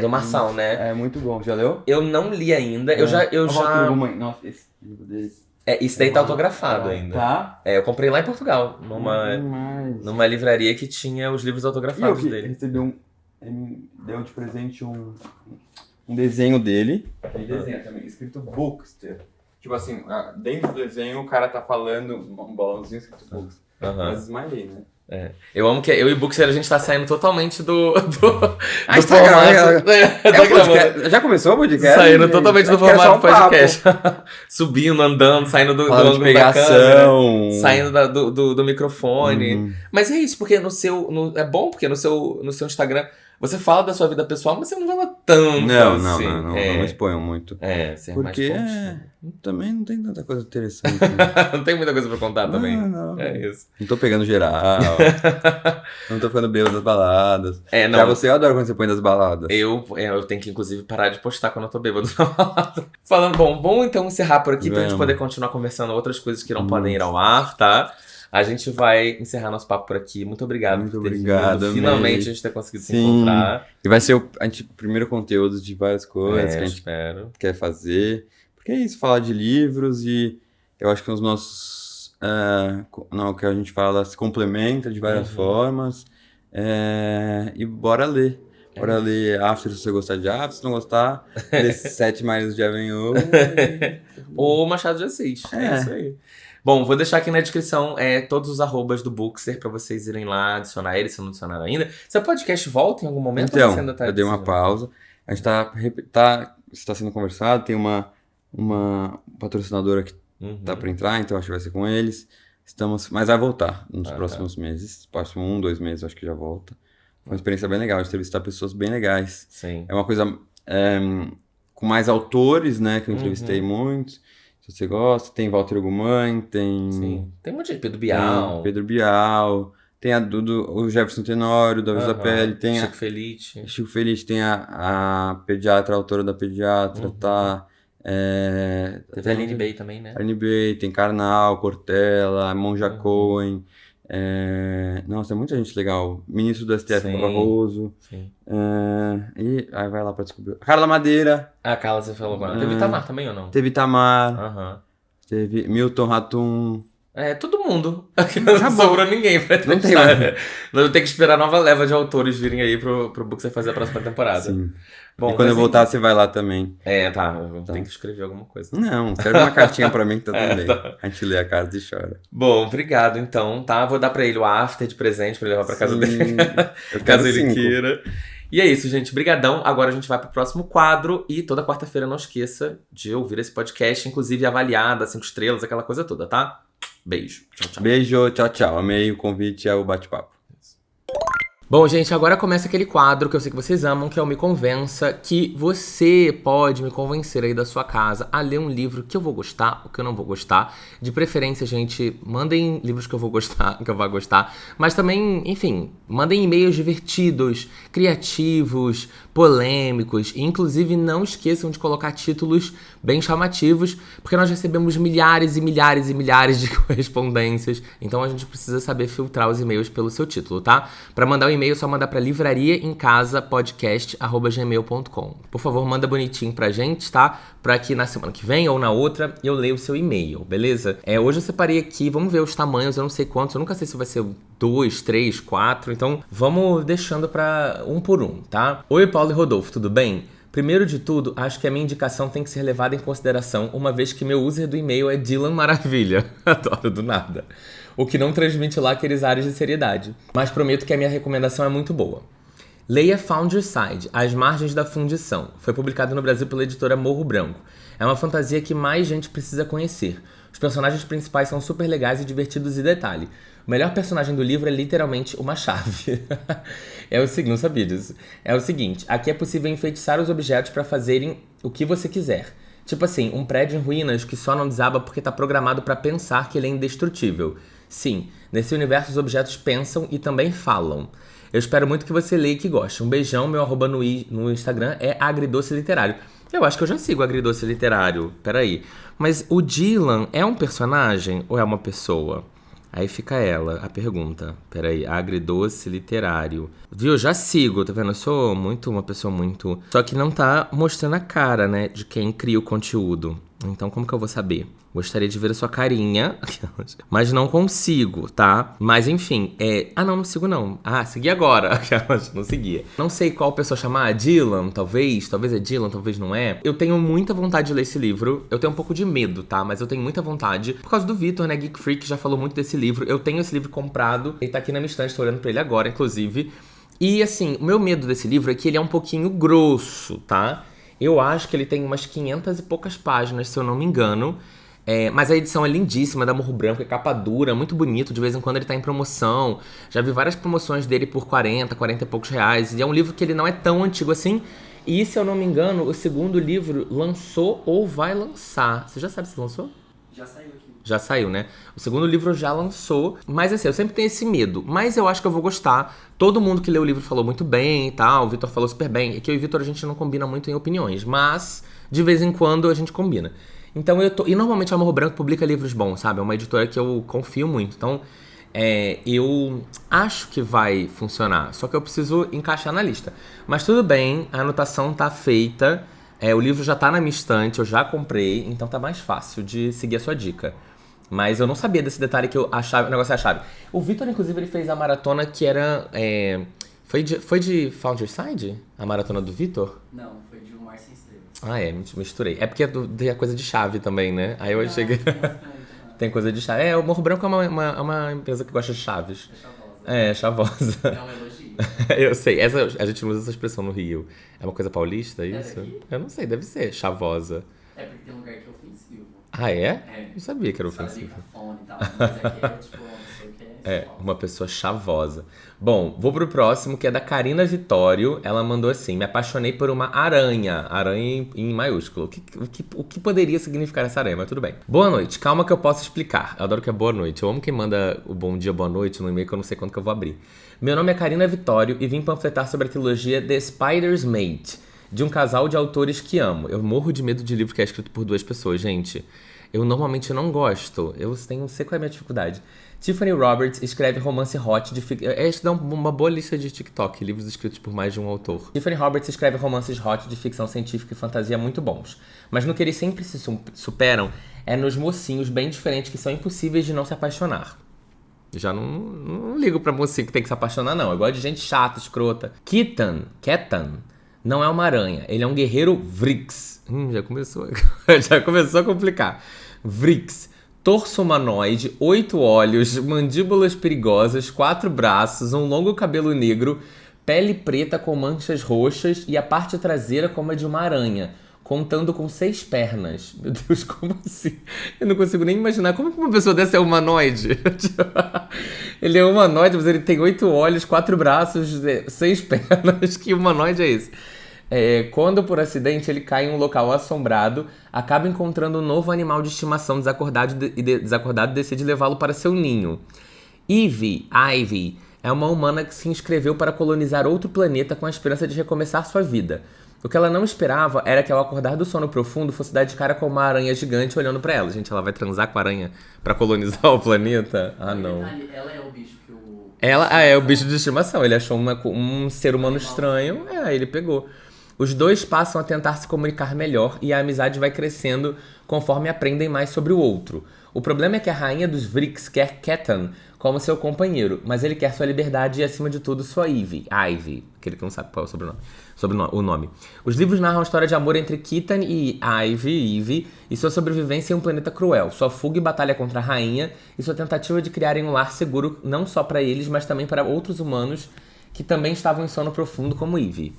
do Marçal, né? É muito bom. Já leu? Eu não li ainda. Eu já... Nossa, esse livro dele... Isso daí tá autografado ainda. Tá? Eu comprei lá em Portugal, numa livraria que tinha os livros autografados dele. Recebi ele me deu de presente um desenho dele. Ele desenha também, escrito Bookster. Tipo assim, dentro do desenho o cara tá falando um balãozinho escrito Bookster. Mas smiley, né? Eu amo que eu e o Bookster a gente tá saindo totalmente do formato. Já começou o podcast? Saindo totalmente do formato podcast. Subindo, andando, saindo do ângulo da câmera, saindo do microfone. Mas é isso, porque é bom porque no seu Instagram você fala da sua vida pessoal, mas você não fala tanto assim. Não exponham muito. Porque também não tem tanta coisa interessante. Não tem muita coisa pra contar também. Não. É isso. Não tô pegando geral. Não tô ficando bêbado das baladas. Já você, eu adoro quando você põe das baladas. Eu tenho que, inclusive, parar de postar quando eu tô bêbado na balada. Falando, vamos então encerrar por aqui pra gente poder continuar conversando outras coisas que não podem ir ao ar, tá? A gente vai encerrar nosso papo por aqui. Muito obrigado por ter vindo. Finalmente a gente ter conseguido se encontrar. E vai ser o primeiro conteúdo de várias coisas que a gente quer fazer. Porque é isso, falar de livros e eu acho que os nossos... o que a gente fala se complementa de várias formas. E bora ler. Bora ler After se você gostar de After, se não gostar, ler Sete Maridos de Avenhou. Ou Machado de Assis. É isso aí. Bom, vou deixar aqui na descrição todos os arrobas do Bookser pra vocês irem lá, adicionar ele, se não adicionaram ainda. Seu podcast volta em algum momento? Então, ou você ainda tá eu dei uma pausa. A gente está sendo conversado, tem uma patrocinadora que tá pra entrar, então acho que vai ser com eles. Mas vai voltar nos próximos meses. Próximo 1, 2 meses, acho que já volta. Foi uma experiência bem legal, de entrevistar pessoas bem legais. Sim. É uma coisa com mais autores, né, que eu entrevistei muitos. Se você gosta, tem Walter Ugumãe, tem... Sim, tem um monte de Pedro Bial. Pedro Bial, tem o Jefferson Tenório, da Vez da Pele, tem Chico Felice, tem a pediatra, a autora da pediatra, tá? Teve a Aline Bey também, né? Aline Bey, tem Karnal, Cortella, Monja Cohen. Nossa, tem muita gente legal. Ministro do STF, Barroso. Sim. E aí vai lá pra descobrir. A Carla Madeira. A Carla, você falou agora. Teve Itamar também ou não? Teve Itamar. Teve Milton Ratum. Todo mundo. Não sobrou ninguém pra entrevistar. Não tem mais. Nós vamos ter que esperar a nova leva de autores virem aí pro Bookser fazer a próxima temporada. Sim. Bom, e quando eu voltar, você vai lá também. Tem que escrever alguma coisa. Não, escreve uma cartinha pra mim que tá tudo bem. Tá. A gente lê a carta e chora. Bom, obrigado então, tá? Vou dar pra ele o after de presente pra levar pra casa dele. Caso ele queira. E é isso, gente. Brigadão. Agora a gente vai pro próximo quadro e toda quarta-feira não esqueça de ouvir esse podcast, inclusive avaliada, 5 estrelas, aquela coisa toda, tá? Beijo. Tchau, tchau. Beijo, tchau, tchau. Amei o convite ao bate-papo. Bom, gente, agora começa aquele quadro que eu sei que vocês amam, que é o Me Convença, que você pode me convencer aí da sua casa a ler um livro que eu vou gostar, ou que eu não vou gostar. De preferência, gente, mandem livros que eu vou gostar, que eu vou gostar. Mas também, enfim, mandem e-mails divertidos, criativos, polêmicos. E, inclusive, não esqueçam de colocar títulos bem chamativos, porque nós recebemos milhares e milhares e milhares de correspondências. Então, a gente precisa saber filtrar os e-mails pelo seu título, tá? Para mandar um e-mail, é só mandar para livrariaemcasapodcast@gmail.com. Por favor, manda bonitinho pra gente, tá? Pra que na semana que vem ou na outra eu leia o seu e-mail, beleza? Hoje eu separei aqui, vamos ver os tamanhos, eu não sei quantos, eu nunca sei se vai ser 2, 3, 4, então vamos deixando pra um por um, tá? Oi, Paulo e Rodolfo, tudo bem? Primeiro de tudo, acho que a minha indicação tem que ser levada em consideração, uma vez que meu user do e-mail é Dylan Maravilha. Adoro do nada. O que não transmite lá aqueles ares de seriedade. Mas prometo que a minha recomendação é muito boa. Leia Founderside, As Margens da Fundição. Foi publicado no Brasil pela editora Morro Branco. É uma fantasia que mais gente precisa conhecer. Os personagens principais são super legais e divertidos e detalhe. O melhor personagem do livro é literalmente uma chave. Não sabia disso. É o seguinte, aqui é possível enfeitiçar os objetos para fazerem o que você quiser. Tipo assim, um prédio em ruínas que só não desaba porque tá programado para pensar que ele é indestrutível. Sim, nesse universo os objetos pensam e também falam. Eu espero muito que você leia e que goste. Um beijão, meu arroba no Instagram é Agridoce Literário. Eu acho que eu já sigo Agridoce Literário, peraí. Mas o Dylan é um personagem ou é uma pessoa? Aí fica a pergunta. Peraí, Agridoce Literário. Viu? Eu já sigo, tá vendo? Eu sou uma pessoa muito... Só que não tá mostrando a cara, né, de quem cria o conteúdo. Então como que eu vou saber? Gostaria de ver a sua carinha, mas não consigo, tá? Mas enfim, não sigo não. Segui agora. Não seguia. Não sei qual pessoa chamar, Dylan, talvez é Dylan, talvez não é. Eu tenho muita vontade de ler esse livro. Eu tenho um pouco de medo, tá? Mas eu tenho muita vontade. Por causa do Vitor, né? Geek Freak já falou muito desse livro. Eu tenho esse livro comprado. Ele tá aqui na minha estante, tô olhando pra ele agora, inclusive. E assim, o meu medo desse livro é que ele é um pouquinho grosso, tá? Eu acho que ele tem umas 500 e poucas páginas, se eu não me engano. Mas a edição é lindíssima, da Morro Branco, é capa dura, muito bonito, de vez em quando ele tá em promoção. Já vi várias promoções dele por 40 e poucos reais. E é um livro que ele não é tão antigo assim. E, se eu não me engano, o segundo livro lançou ou vai lançar. Você já sabe se lançou? Já saiu aqui. Já saiu, né? O segundo livro já lançou. Mas assim, eu sempre tenho esse medo. Mas eu acho que eu vou gostar. Todo mundo que leu o livro falou muito bem e tal. O Vitor falou super bem. É que eu e o Vitor a gente não combina muito em opiniões. Mas, de vez em quando, a gente combina. Então E normalmente a Morro Branco publica livros bons, sabe? É uma editora que eu confio muito. Então, eu acho que vai funcionar. Só que eu preciso encaixar na lista. Mas tudo bem, a anotação tá feita. O livro já tá na minha estante, eu já comprei. Então tá mais fácil de seguir a sua dica. Mas eu não sabia desse detalhe que o negócio é a chave. O Vitor, inclusive, ele fez a maratona que era... Foi de Founderside? A maratona do Vitor? Não, foi de Um Mar Sem Estrelas. Ah, misturei. É porque tem a coisa de chave também, né? Aí eu cheguei... Tem coisa de chave. O Morro Branco é uma empresa que gosta de chaves. É chavosa. É, chavosa. É um elogio. Eu sei. A gente não usa essa expressão no Rio. É uma coisa paulista, isso? Daqui? Eu não sei, deve ser. Chavosa. É porque tem um lugar que é ofensivo. Ah, é? É. Não sabia que era Sabe, ofensivo. cafona e tal. Mas aqui é tipo uma pessoa que é Uma pessoa chavosa. Bom, vou pro próximo, que é da Karina Vitório. Ela mandou assim: me apaixonei por uma aranha. Aranha em maiúsculo. O que poderia significar essa aranha? Mas tudo bem. Boa noite. Calma que eu posso explicar. Eu adoro que é boa noite. Eu amo quem manda o bom dia, boa noite no e-mail que eu não sei quando que eu vou abrir. Meu nome é Karina Vitório e vim panfletar sobre a trilogia The Spider's Mate, de um casal de autores que amo. Eu morro de medo de livro que é escrito por duas pessoas, gente. Eu normalmente não gosto. Eu não sei qual é a minha dificuldade. Tiffany Roberts escreve romance hot de ficção. Esta dá uma boa lista de TikTok, livros escritos por mais de um autor. Tiffany Roberts escreve romances hot de ficção científica e fantasia muito bons. Mas no que eles sempre se superam é nos mocinhos bem diferentes que são impossíveis de não se apaixonar. Já não ligo pra mocinho que tem que se apaixonar, não. Eu gosto de gente chata, escrota. Ketan não é uma aranha. Ele é um guerreiro Vrix. Já começou a complicar. Vrix. Torso humanoide, 8 olhos, mandíbulas perigosas, 4 braços, um longo cabelo negro, pele preta com manchas roxas e a parte traseira como a de uma aranha, contando com 6 pernas. Meu Deus, como assim? Eu não consigo nem imaginar como que uma pessoa dessa é humanoide. Ele é humanoide, mas ele tem 8 olhos, 4 braços, 6 pernas. Que humanoide é esse? Quando por acidente ele cai em um local assombrado, acaba encontrando um novo animal de estimação desacordado e decide levá-lo para seu ninho. Ivy é uma humana que se inscreveu para colonizar outro planeta com a esperança de recomeçar sua vida. O que ela não esperava era que ao acordar do sono profundo fosse dar de cara com uma aranha gigante olhando para ela. Gente, ela vai transar com a aranha para colonizar o planeta? Ah, não. Ela é o bicho que o... Ela é o bicho de estimação. Ele achou um ser humano estranho, ele pegou. Os dois passam a tentar se comunicar melhor e a amizade vai crescendo conforme aprendem mais sobre o outro. O problema é que a rainha dos Vrix quer Ketan como seu companheiro, mas ele quer sua liberdade e, acima de tudo, sua Ivy, aquele que não sabe qual é o nome. Os livros narram a história de amor entre Ketan e Ivy, e sua sobrevivência em um planeta cruel, sua fuga e batalha contra a rainha, e sua tentativa de criarem um lar seguro não só para eles, mas também para outros humanos que também estavam em sono profundo como Ivy.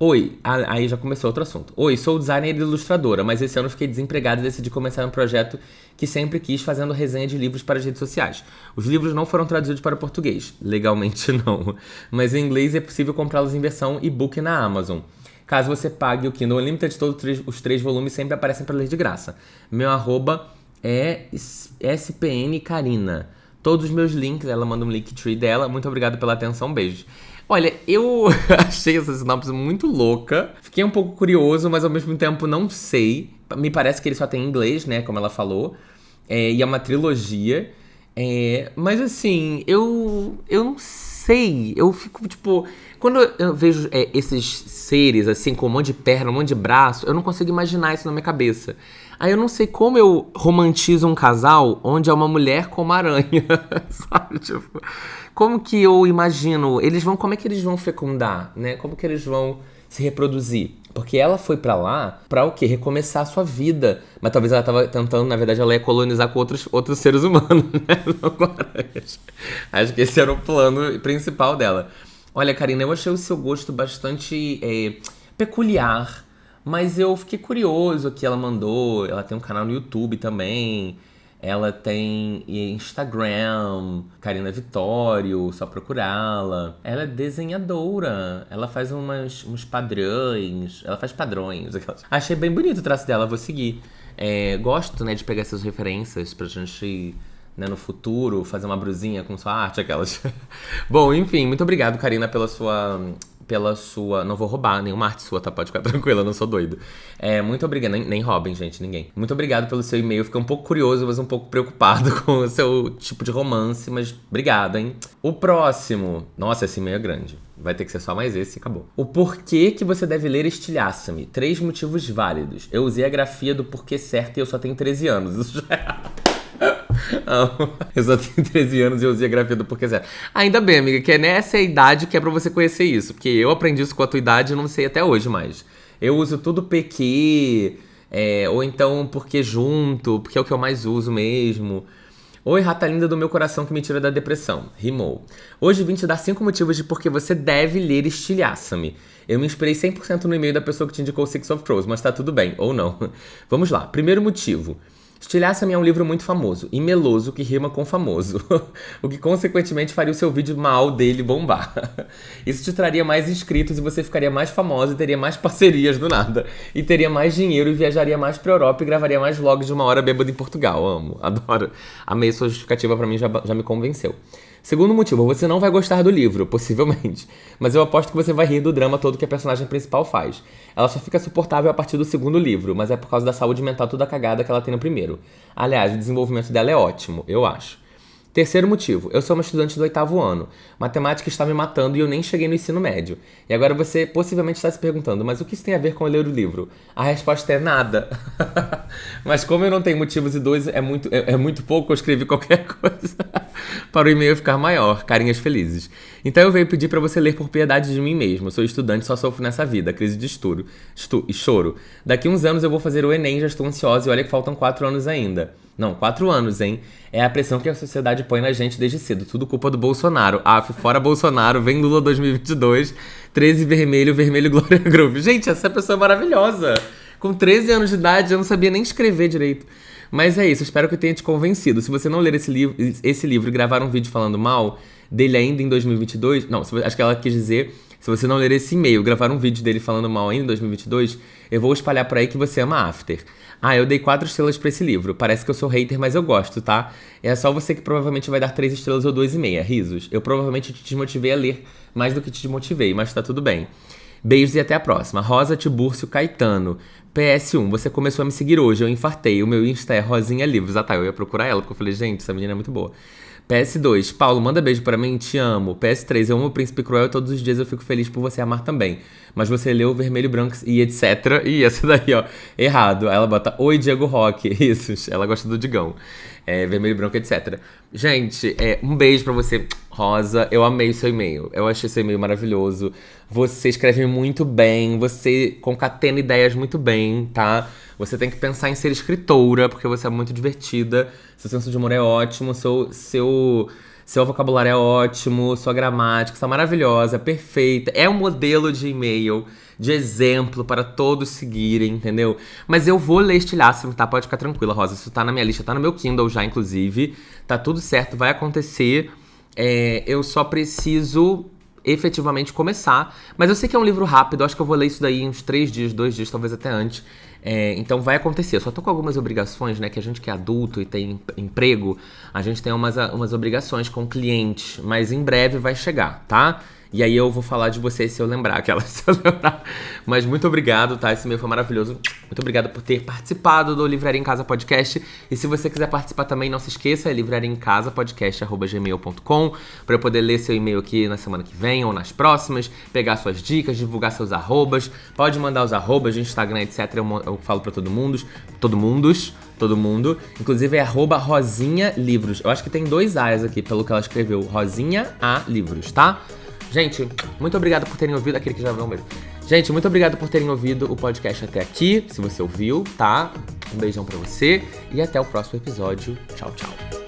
Oi, aí já começou outro assunto. Oi, sou designer e ilustradora, mas esse ano fiquei desempregada e decidi começar um projeto que sempre quis, fazendo resenha de livros para as redes sociais. Os livros não foram traduzidos para o português, legalmente não, mas em inglês é possível comprá-los em versão e-book na Amazon. Caso você pague o Kindle Unlimited, todos os 3 volumes sempre aparecem para ler de graça. Meu @ é spncarina. Todos os meus links, ela manda um Linktree dela. Muito obrigado pela atenção, beijos. Olha, eu achei essa sinopse muito louca. Fiquei um pouco curioso, mas ao mesmo tempo não sei. Me parece que ele só tem inglês, né? Como ela falou. E é uma trilogia. Mas assim, eu não sei. Eu fico, tipo... Quando eu vejo esses seres, assim, com um monte de perna, um monte de braço, eu não consigo imaginar isso na minha cabeça. Aí eu não sei como eu romantizo um casal onde é uma mulher com uma aranha, sabe? Tipo... Como que eu imagino, como é que eles vão fecundar, né? Como que eles vão se reproduzir? Porque ela foi pra lá pra o quê? Recomeçar a sua vida. Mas talvez ela tava tentando, na verdade, ela ia colonizar com outros seres humanos, né? Não com aranhas. Acho que esse era o plano principal dela. Olha, Karina, eu achei o seu gosto bastante peculiar, mas eu fiquei curioso que ela mandou. Ela tem um canal no YouTube também. Ela tem Instagram, Karina Vitório, só procurá-la. Ela é desenhadora, ela faz uns padrões, ela faz padrões. Achei bem bonito o traço dela, vou seguir. Gosto, né, de pegar essas referências pra gente, né, no futuro, fazer uma brusinha com sua arte, aquelas. Bom, enfim, muito obrigado, Karina, pela sua... Não vou roubar nenhuma arte sua, tá? Pode ficar tranquila, eu não sou doido. Muito obrigado. Nem roubem, gente, ninguém. Muito obrigado pelo seu e-mail. Fiquei um pouco curioso, mas um pouco preocupado com o seu tipo de romance, mas obrigado, hein? O próximo. Nossa, esse e-mail é grande. Vai ter que ser só mais esse e acabou. O porquê que você deve ler Estilhaça-me. 3 motivos válidos. Eu usei a grafia do porquê certo e eu só tenho 13 anos. Isso já é... Eu só tenho 13 anos e eu usei a grafia do Porquê Zero. Ainda bem, amiga, que é nessa idade que é pra você conhecer isso. Porque eu aprendi isso com a tua idade e não sei até hoje mais. Eu uso tudo PQ, ou então Porquê Junto, porque é o que eu mais uso mesmo. Oi, rata linda do meu coração que me tira da depressão. Rimou. Hoje vim te dar 5 motivos de por que você deve ler Estilhaça-me. Eu me inspirei 100% no e-mail da pessoa que te indicou Six of Crows, mas tá tudo bem, ou não. Vamos lá. Primeiro motivo. Estilhaça-me é um livro muito famoso e meloso que rima com famoso, o que consequentemente faria o seu vídeo mal dele bombar. Isso te traria mais inscritos e você ficaria mais famosa e teria mais parcerias do nada. E teria mais dinheiro e viajaria mais pra Europa e gravaria mais vlogs de 1 hora bêbado em Portugal. Amo, adoro. Amei sua justificativa, pra mim já me convenceu. Segundo motivo, você não vai gostar do livro, possivelmente. Mas eu aposto que você vai rir do drama todo que a personagem principal faz. Ela só fica suportável a partir do segundo livro, mas é por causa da saúde mental toda cagada que ela tem no primeiro. Aliás, o desenvolvimento dela é ótimo, eu acho. Terceiro motivo, eu sou uma estudante do 8º ano. Matemática está me matando e eu nem cheguei no ensino médio. E agora você possivelmente está se perguntando, mas o que isso tem a ver com ler o livro? A resposta é nada. Mas como eu não tenho motivos e 2 é muito pouco, eu escrevi qualquer coisa para o e-mail ficar maior. Carinhas felizes. Então eu venho pedir para você ler por piedade de mim mesmo. Sou estudante, só sofro nessa vida. Crise de e choro. Daqui uns anos eu vou fazer o Enem, já estou ansiosa e olha que faltam 4 anos ainda. Não, 4 anos, hein? É a pressão que a sociedade põe na gente desde cedo. Tudo culpa do Bolsonaro. Fora Bolsonaro, vem Lula 2022, 13 vermelho, vermelho Glória Groove. Gente, essa pessoa é maravilhosa. Com 13 anos de idade, eu não sabia nem escrever direito. Mas é isso, espero que eu tenha te convencido. Se você não ler esse livro e gravar um vídeo falando mal dele ainda em 2022... Não, acho que ela quis dizer... Se você não ler esse e-mail, gravar um vídeo dele falando mal ainda em 2022, eu vou espalhar por aí que você ama After. Eu dei 4 estrelas pra esse livro. Parece que eu sou hater, mas eu gosto, tá? É só você que provavelmente vai dar 3 estrelas ou 2,5. Risos. Eu provavelmente te desmotivei a ler mais do que te desmotivei, mas tá tudo bem. Beijos e até a próxima. Rosa Tibúrcio Caetano. PS1, você começou a me seguir hoje, eu infartei. O meu Insta é Rosinha Livros. Eu ia procurar ela, porque eu falei, gente, essa menina é muito boa. PS2, Paulo, manda beijo pra mim, te amo. PS3, eu amo o Príncipe Cruel e todos os dias eu fico feliz por você amar também. Mas você leu Vermelho, Branco e etc. E essa daí, ó, errado. Aí ela bota, oi, Diego Roque. Isso, ela gosta do Digão. Vermelho, Branco, etc. Gente, um beijo pra você, Rosa. Eu amei o seu e-mail. Eu achei seu e-mail maravilhoso. Você escreve muito bem, você concatena ideias muito bem, tá? Você tem que pensar em ser escritora, porque você é muito divertida. Seu senso de humor é ótimo, seu vocabulário é ótimo, sua gramática está maravilhosa, perfeita. É um modelo de e-mail, de exemplo para todos seguirem, entendeu? Mas eu vou ler Estilhaça-me, tá? Pode ficar tranquila, Rosa. Isso tá na minha lista, tá no meu Kindle já, inclusive. Tá tudo certo, vai acontecer. Eu só preciso efetivamente começar. Mas eu sei que é um livro rápido, acho que eu vou ler isso daí em uns 3 dias, 2 dias, talvez até antes. Então vai acontecer. Eu só tô com algumas obrigações, né? Que a gente que é adulto e tem emprego, a gente tem umas obrigações com clientes. Mas em breve vai chegar, tá? E aí eu vou falar de vocês se eu lembrar, se eu lembrar. Mas muito obrigado, tá? Esse e-mail foi maravilhoso. Muito obrigado por ter participado do Livraria em Casa Podcast. E se você quiser participar também, não se esqueça, é livrariaemcasapodcast@gmail.com, pra eu poder ler seu e-mail aqui na semana que vem ou nas próximas, pegar suas dicas, divulgar seus arrobas. Pode mandar os arrobas de Instagram, etc. Eu falo pra todo mundo. Inclusive é @Rosinha Livros. Eu acho que tem 2 A's aqui, pelo que ela escreveu. Rosinha A Livros, tá? Gente, muito obrigado por terem ouvido. Aquele que já viu mesmo. Gente, muito obrigado por terem ouvido o podcast até aqui. Se você ouviu, tá? Um beijão pra você. E até o próximo episódio. Tchau, tchau.